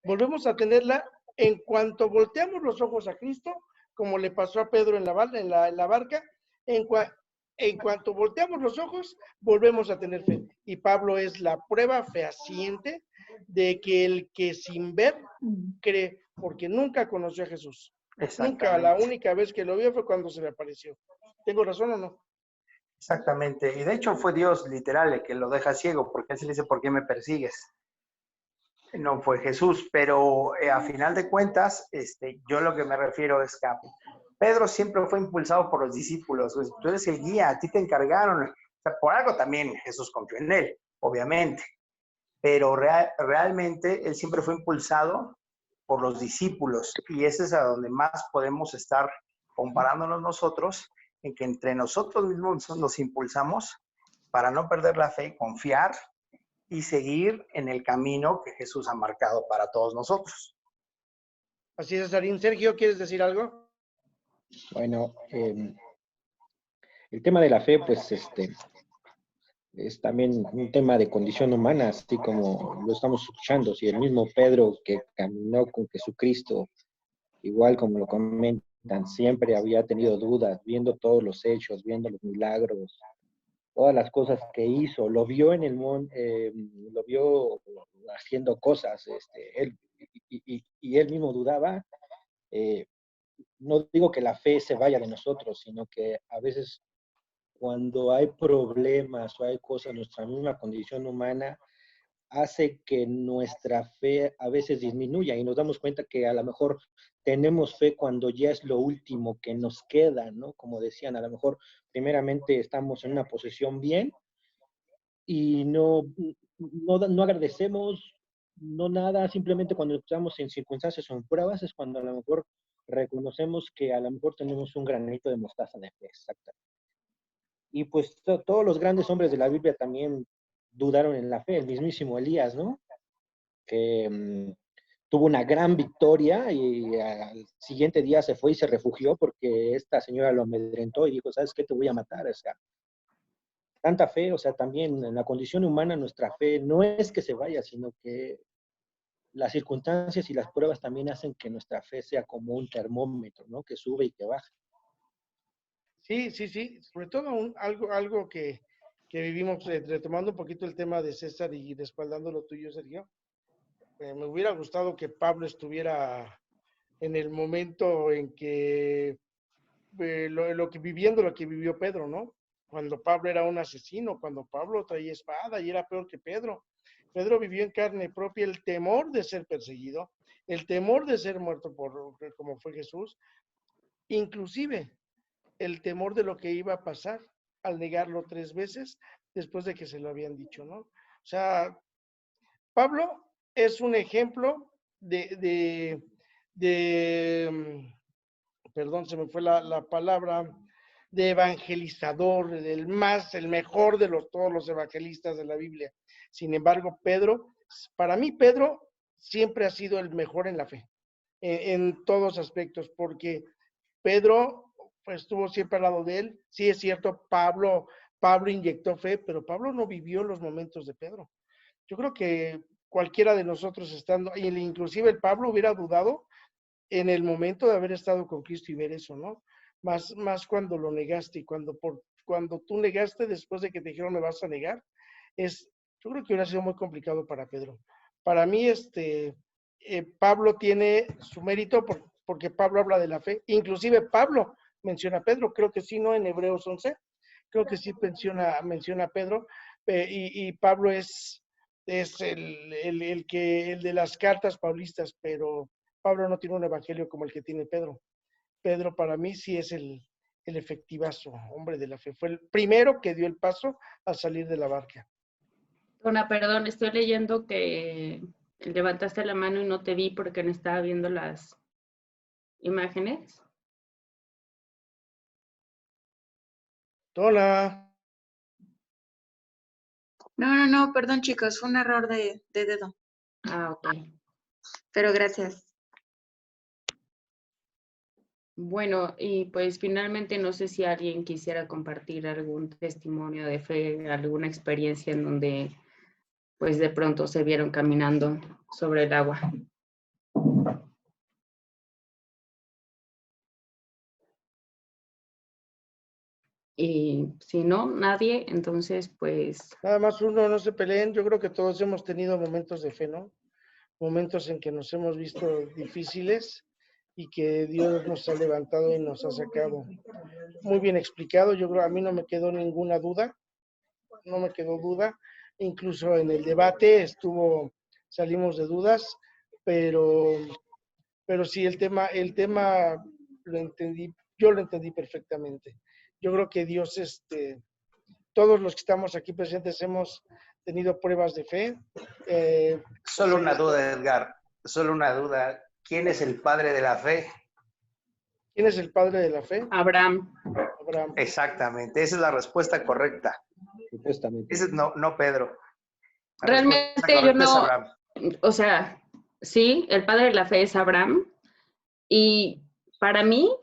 volvemos a tenerla en cuanto volteamos los ojos a Cristo, como le pasó a Pedro en la barca, en cuanto volteamos los ojos, volvemos a tener fe. Y Pablo es la prueba fehaciente de que el que sin ver cree, porque nunca conoció a Jesús. Nunca, la única vez que lo vio fue cuando se le apareció. ¿Tengo razón o no? Exactamente. Y de hecho fue Dios literal el que lo deja ciego, porque él se le dice, ¿por qué me persigues? No fue Jesús, pero a final de cuentas, yo lo que me refiero es que Pedro siempre fue impulsado por los discípulos. Pues, tú eres el guía, a ti te encargaron. O sea, por algo también Jesús confió en él, obviamente. Pero realmente él siempre fue impulsado por los discípulos. Y ese es a donde más podemos estar comparándonos nosotros, en que entre nosotros mismos nos impulsamos para no perder la fe, confiar y seguir en el camino que Jesús ha marcado para todos nosotros. Así es, Sarín. Sergio, ¿quieres decir algo? Bueno, el tema de la fe, pues, es también un tema de condición humana, así como lo estamos escuchando. Si el mismo Pedro que caminó con Jesucristo, igual como lo comentan, siempre había tenido dudas, viendo todos los hechos, viendo los milagros, todas las cosas que hizo, lo vio en el lo vio haciendo cosas, él, y él mismo dudaba. No digo que la fe se vaya de nosotros, sino que a veces cuando hay problemas o hay cosas, nuestra misma condición humana hace que nuestra fe a veces disminuya y nos damos cuenta que a lo mejor tenemos fe cuando ya es lo último que nos queda, ¿no? Como decían, a lo mejor primeramente estamos en una posición bien y no agradecemos, no nada, simplemente cuando estamos en circunstancias o en pruebas es cuando a lo mejor reconocemos que a lo mejor tenemos un granito de mostaza de fe, exactamente. Y pues todos los grandes hombres de la Biblia también dudaron en la fe, el mismísimo Elías, ¿no? Que tuvo una gran victoria y al siguiente día se fue y se refugió porque esta señora lo amedrentó y dijo, ¿sabes qué? Te voy a matar. O sea, tanta fe, o sea, también en la condición humana nuestra fe no es que se vaya, sino que las circunstancias y las pruebas también hacen que nuestra fe sea como un termómetro, ¿no? Que sube y que baja. Sí, sí, sí. Sobre todo algo que vivimos, retomando un poquito el tema de César y respaldando lo tuyo, Sergio. Me hubiera gustado que Pablo estuviera en el momento en que lo que vivió Pedro, ¿no? Cuando Pablo era un asesino, cuando Pablo traía espada y era peor que Pedro. Pedro vivió en carne propia el temor de ser perseguido, el temor de ser muerto como fue Jesús, inclusive el temor de lo que iba a pasar al negarlo 3 veces después de que se lo habían dicho, ¿no? O sea, Pablo es un ejemplo perdón, se me fue la palabra, de evangelizador, el mejor de todos los evangelistas de la Biblia. Sin embargo, para mí Pedro siempre ha sido el mejor en la fe, en todos aspectos, porque Pedro pues, estuvo siempre al lado de él. Sí, es cierto, Pablo inyectó fe, pero Pablo no vivió los momentos de Pedro. Yo creo que cualquiera de nosotros estando, inclusive el Pablo hubiera dudado en el momento de haber estado con Cristo y ver eso, ¿no? Más cuando lo negaste y cuando tú negaste después de que te dijeron me vas a negar, yo creo que hubiera sido muy complicado para Pedro. Para mí, Pablo tiene su mérito porque Pablo habla de la fe. Inclusive Pablo menciona a Pedro, creo que sí, ¿no? En Hebreos 11, creo que sí menciona a Pedro, y Pablo es el de las cartas paulistas, pero Pablo no tiene un evangelio como el que tiene Pedro. Pedro para mí sí es el efectivazo, hombre de la fe. Fue el primero que dio el paso a salir de la barca. Dona, perdón, estoy leyendo que levantaste la mano y no te vi porque no estaba viendo las imágenes. Hola. No, perdón chicos, fue un error de dedo. Ah, ok. Pero gracias. Bueno, y pues finalmente no sé si alguien quisiera compartir algún testimonio de fe, alguna experiencia en donde pues de pronto se vieron caminando sobre el agua. Y si no, nadie, entonces pues Nada más uno, no se peleen. Yo creo que todos hemos tenido momentos de fe, ¿no? Momentos en que nos hemos visto difíciles y que Dios nos ha levantado y nos ha sacado. Muy bien explicado, yo creo, a mí no me quedó ninguna duda, no me quedó duda. Incluso en el debate salimos de dudas, pero sí el tema lo entendí, yo lo entendí perfectamente. Yo creo que Dios, todos los que estamos aquí presentes hemos tenido pruebas de fe. Solo una duda, Edgar, solo una duda. ¿Quién es el padre de la fe? ¿Quién es el padre de la fe? Abraham. Abraham. Exactamente, esa es la respuesta correcta. Supuestamente. Ese es no Pedro. La Realmente respuesta yo correcta es no, Abraham. o sea, sí, el padre de la fe es Abraham y para mí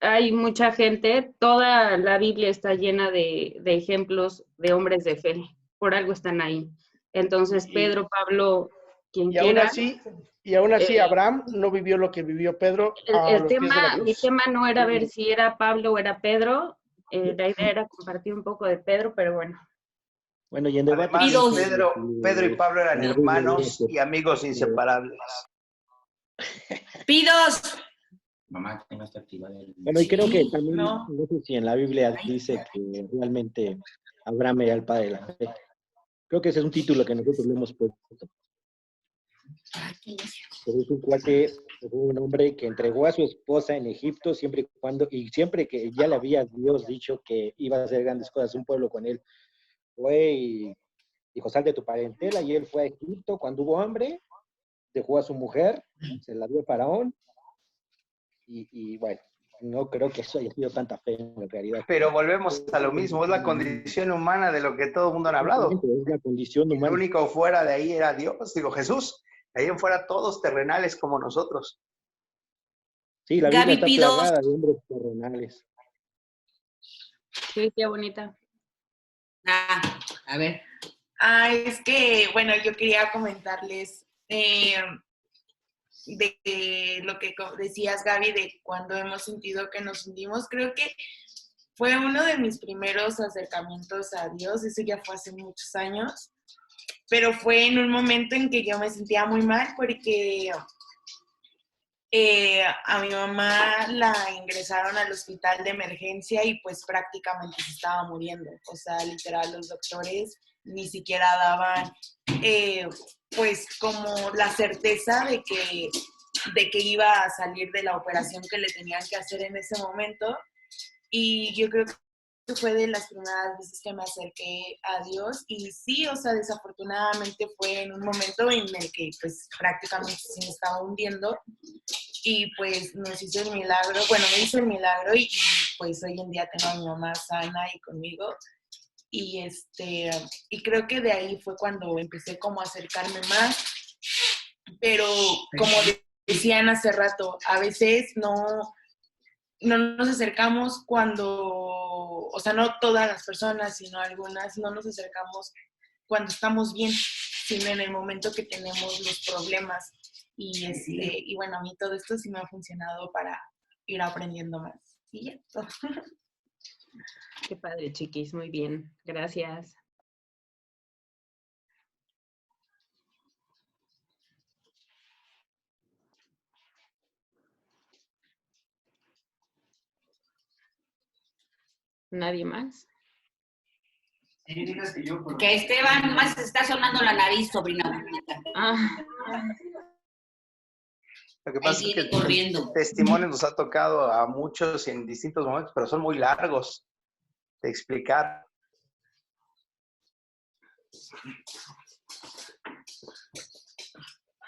hay mucha gente, toda la Biblia está llena de ejemplos de hombres de fe, por algo están ahí. Entonces, Pedro, Pablo, quien Y aún quiera. así Abraham no vivió lo que vivió Pedro a El los pies de la tema, mi cruz. tema no era ver si era Pablo o era Pedro, la idea era compartir un poco de Pedro, pero bueno. Bueno, y en debate... Además, Pedro y Pablo eran hermanos y amigos inseparables. ¡Pidos! Mamá, que no está activa. Bueno, y creo que Sí, también, no. no sé si en la Biblia dice que realmente Abraham era el padre de la fe. Creo que ese es un título que nosotros le hemos puesto. Pero es un cuate, fue un hombre que entregó a su esposa en Egipto siempre que ya le había Dios dicho que iba a hacer grandes cosas, un pueblo con él. Fue y dijo, sal de tu parentela, y él fue a Egipto cuando hubo hambre, dejó a su mujer, se la dio a Faraón, y bueno, no creo que eso haya sido tanta fe en realidad. Pero volvemos a lo mismo, es la condición humana de lo que todo el mundo han hablado. Es la condición humana. El único fuera de ahí era Dios, digo Jesús. De ahí en fuera todos terrenales como nosotros. Sí, la Biblia Gaby, está pido. plagada de hombres terrenales. Sí, qué bonita. A ver. Es que, bueno, yo quería comentarles de lo que decías, Gaby, de cuando hemos sentido que nos hundimos. Creo que fue uno de mis primeros acercamientos a Dios, eso ya fue hace muchos años, pero fue en un momento en que yo me sentía muy mal porque a mi mamá la ingresaron al hospital de emergencia y pues prácticamente se estaba muriendo. O sea, literal, los doctores ni siquiera daban pues como la certeza de que iba a salir de la operación que le tenían que hacer en ese momento. Y yo creo que fue de las primeras veces que me acerqué a Dios. Y sí, o sea, desafortunadamente fue en un momento en el que pues prácticamente se me estaba hundiendo. Y pues nos hizo el milagro, bueno, me hizo el milagro y pues hoy en día tengo a mi mamá sana y conmigo. Y y creo que de ahí fue cuando empecé como a acercarme más. Pero como decían hace rato, a veces no nos acercamos cuando, o sea, no todas las personas, sino algunas, no nos acercamos cuando estamos bien, sino en el momento que tenemos los problemas. Y bueno, a mí todo esto sí me ha funcionado para ir aprendiendo más. Y ya. Qué padre, chiquis, muy bien. Gracias. ¿Nadie más? Que Esteban más se está sonando la nariz, sobrina bonita. Lo que pasa es que el testimonio nos ha tocado a muchos en distintos momentos, pero son muy largos de explicar.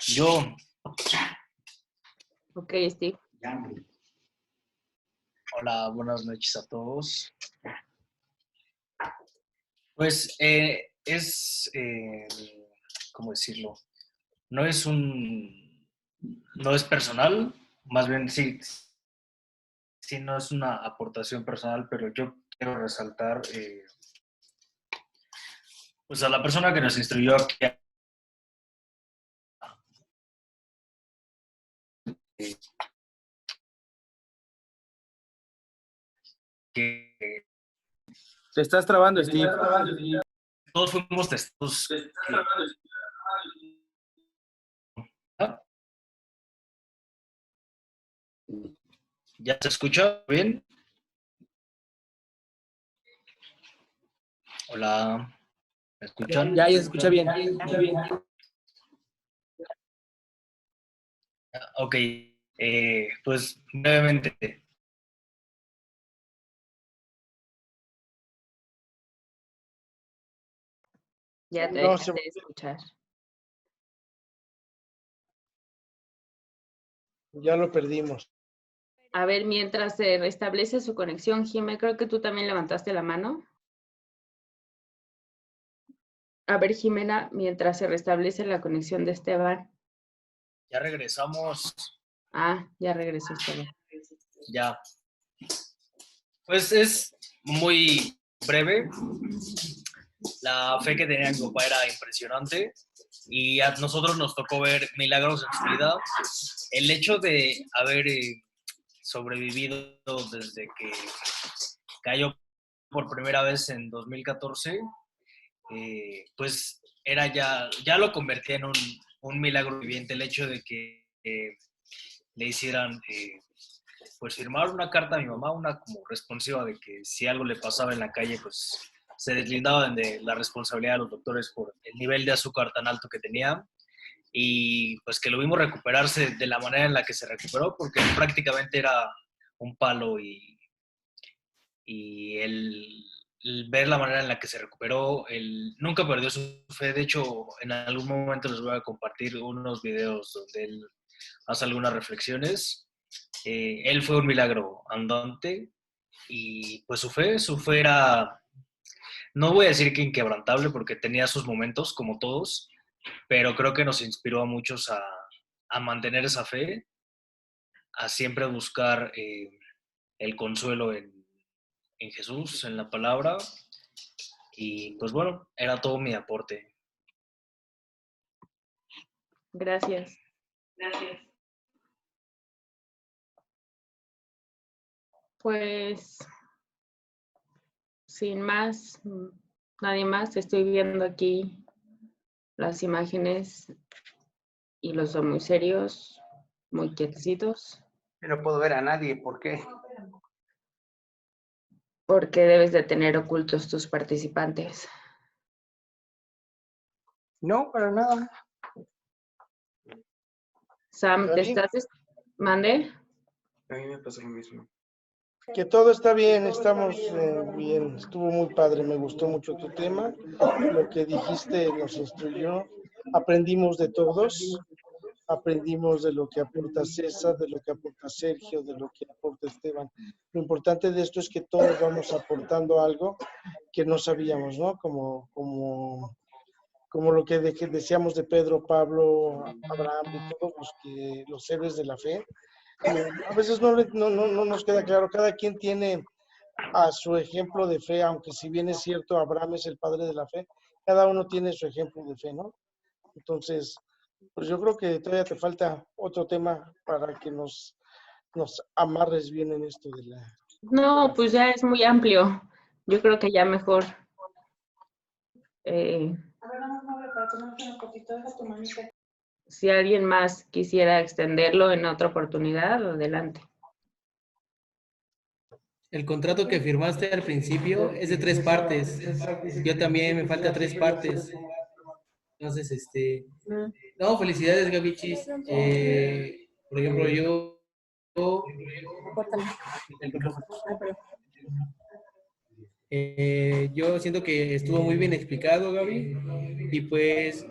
Yo. Ok, Steve. Hola, buenas noches a todos. Pues es, ¿cómo decirlo? No es personal, más bien sí, no es una aportación personal, pero yo quiero resaltar pues a la persona que nos instruyó aquí, que Te estás trabando, Steve. todos fuimos testigos. ¿Ya se escucha bien? Hola, ¿me escuchan? Ya se escucha bien. Ok, pues brevemente. Ya te No, dejaste de escuchar. ya lo perdimos. A ver, mientras se restablece su conexión, Jimé, creo que tú también levantaste la mano. A ver, Jimena, mientras se restablece la conexión de Esteban. Ya regresamos. Ah, ya regresó Esteban. Ya. Pues es muy breve. La fe que tenía mi papá era impresionante y a nosotros nos tocó ver milagros en su vida. El hecho de haber sobrevivido desde que cayó por primera vez en 2014, pues era ya lo convertía en un milagro viviente. El hecho de que le hicieran pues firmar una carta a mi mamá, una como responsiva de que si algo le pasaba en la calle, pues se deslindaban de la responsabilidad de los doctores por el nivel de azúcar tan alto que tenía, y pues que lo vimos recuperarse de la manera en la que se recuperó, porque prácticamente era un palo, y el ver la manera en la que se recuperó, nunca perdió su fe. De hecho, en algún momento les voy a compartir unos videos donde él hace algunas reflexiones. Él fue un milagro andante y pues su fe era, no voy a decir que inquebrantable porque tenía sus momentos como todos, pero creo que nos inspiró a muchos a mantener esa fe, a siempre buscar el consuelo en Jesús, en la palabra. Y pues bueno, era todo mi aporte. Gracias. Pues, sin más, nadie más. Estoy viendo aquí las imágenes y los son muy serios, muy quietecitos. Yo no puedo ver a nadie, ¿por qué? Porque debes de tener ocultos tus participantes. No, para nada. Sam, ¿te estás? ¿Mande? A mí me pasó lo mismo. Que todo está bien, estamos bien. Estuvo muy padre, me gustó mucho tu tema. Lo que dijiste nos instruyó. Aprendimos de todos. Aprendimos de lo que aporta César, de lo que aporta Sergio, de lo que aporta Esteban. Lo importante de esto es que todos vamos aportando algo que no sabíamos, ¿no? Como lo que decíamos de Pedro, Pablo, Abraham y todos los héroes de la fe. A veces no nos queda claro, cada quien tiene a su ejemplo de fe, aunque si bien es cierto, Abraham es el padre de la fe, cada uno tiene su ejemplo de fe, ¿no? Entonces, pues yo creo que todavía te falta otro tema para que nos amarres bien en esto de la... No, pues ya es muy amplio. Yo creo que ya mejor. Si alguien más quisiera extenderlo en otra oportunidad, adelante. El contrato que firmaste al principio es de 3 partes. Yo también me falta 3 partes. Entonces, no, felicidades, Gabichis. Por ejemplo, yo siento que estuvo muy bien explicado, Gaby. Y pues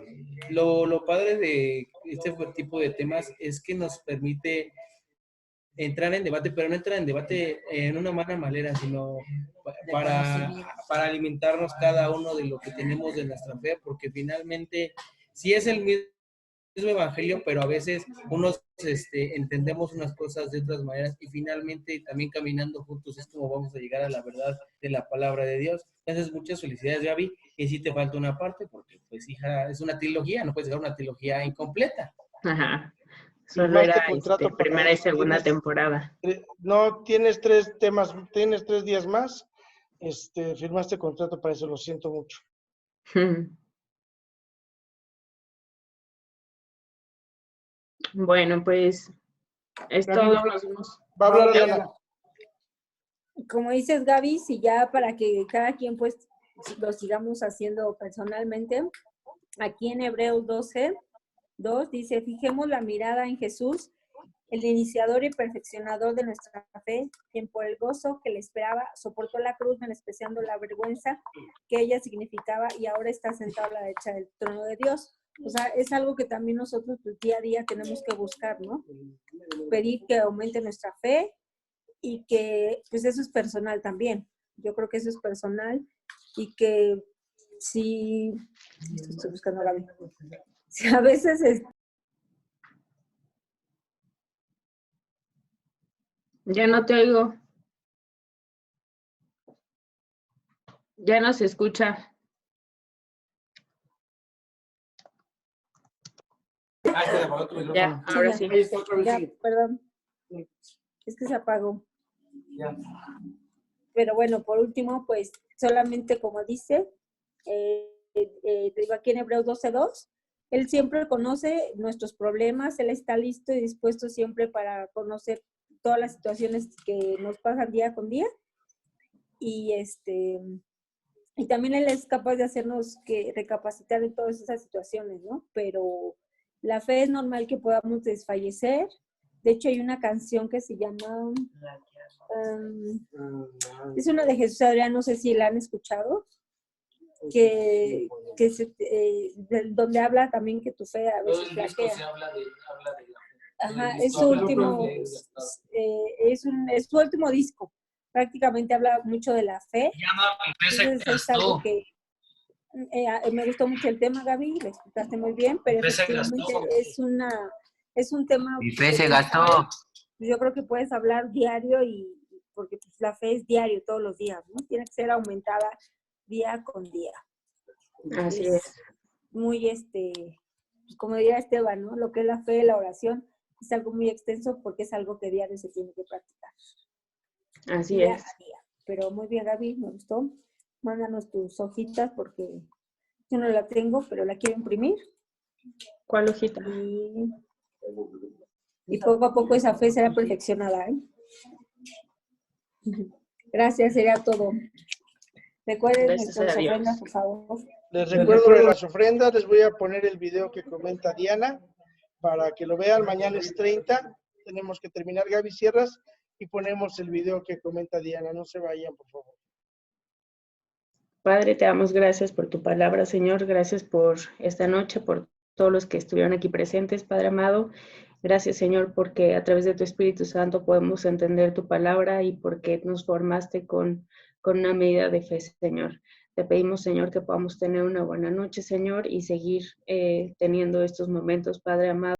lo padre de este tipo de temas es que nos permite entrar en debate, pero no entrar en debate en una mala manera, sino para alimentarnos cada uno de lo que tenemos de nuestra fe, porque finalmente sí es el mismo evangelio, pero a veces unos entendemos unas cosas de otras maneras y finalmente también caminando juntos es como vamos a llegar a la verdad de la palabra de Dios. Entonces, muchas felicidades, Gaby, y sí te falta una parte porque, pues, hija, es una trilogía, no puedes dejar una trilogía incompleta. Ajá. Solo era primera y segunda temporada. No, tienes 3 temas, tienes 3 días más. Firmaste contrato para eso, lo siento mucho. Bueno, pues es todo. Va a hablar Diana. Como dices, Gaby, si ya para que cada quien pues lo sigamos haciendo personalmente, aquí en Hebreos 12:2 dice, fijemos la mirada en Jesús, el iniciador y perfeccionador de nuestra fe, quien por el gozo que le esperaba soportó la cruz, menospreciando la vergüenza que ella significaba y ahora está sentado a la derecha del trono de Dios. O sea, es algo que también nosotros pues, día a día tenemos que buscar, ¿no? Pedir que aumente nuestra fe y que, pues eso es personal también. Yo creo que eso es personal y que si, estoy buscando a Gaby, si a veces Ya no te oigo. Ya no se escucha. Ya, ahora sí. Ya, perdón. Es que se apagó. Ya. Pero bueno, por último, pues solamente como dice, digo aquí en Hebreos 12:2, Él siempre conoce nuestros problemas, Él está listo y dispuesto siempre para conocer todas las situaciones que nos pasan día con día. Y y también Él es capaz de hacernos que recapacitar en todas esas situaciones, ¿no? Pero la fe es normal que podamos desfallecer. De hecho, hay una canción que se llama... es una de Jesús Adrián, no sé si la han escuchado, donde habla también que tu fe a veces flaquea. Ajá, es su último, es su último disco. Prácticamente habla mucho de la fe. Entonces, es algo que me gustó mucho el tema, Gaby, lo explicaste muy bien, pero efectivamente es un tema. Mi fe se gastó. Yo creo que puedes hablar diario porque pues, la fe es diario, todos los días, ¿no? Tiene que ser aumentada día con día. Así es. Muy, como diría Esteban, ¿no? Lo que es la fe, la oración, es algo muy extenso porque es algo que diario se tiene que practicar. Así día es. a día. Pero muy bien, Gaby, me gustó. Mándanos tus hojitas porque yo no la tengo, pero la quiero imprimir. ¿Cuál hojita? Y poco a poco esa fe será perfeccionada, ¿eh? Gracias, sería todo. Recuerden nuestras ofrendas, por favor. Les recuerdo de las ofrendas, les voy a poner el video que comenta Diana para que lo vean. Mañana es 30, tenemos que terminar, Gaby, cierras y ponemos el video que comenta Diana. No se vayan, por favor. Padre, te damos gracias por tu palabra, Señor. Gracias por esta noche, por todos los que estuvieron aquí presentes, Padre amado. Gracias, Señor, porque a través de tu Espíritu Santo podemos entender tu palabra y porque nos formaste con una medida de fe, Señor. Te pedimos, Señor, que podamos tener una buena noche, Señor, y seguir teniendo estos momentos, Padre amado.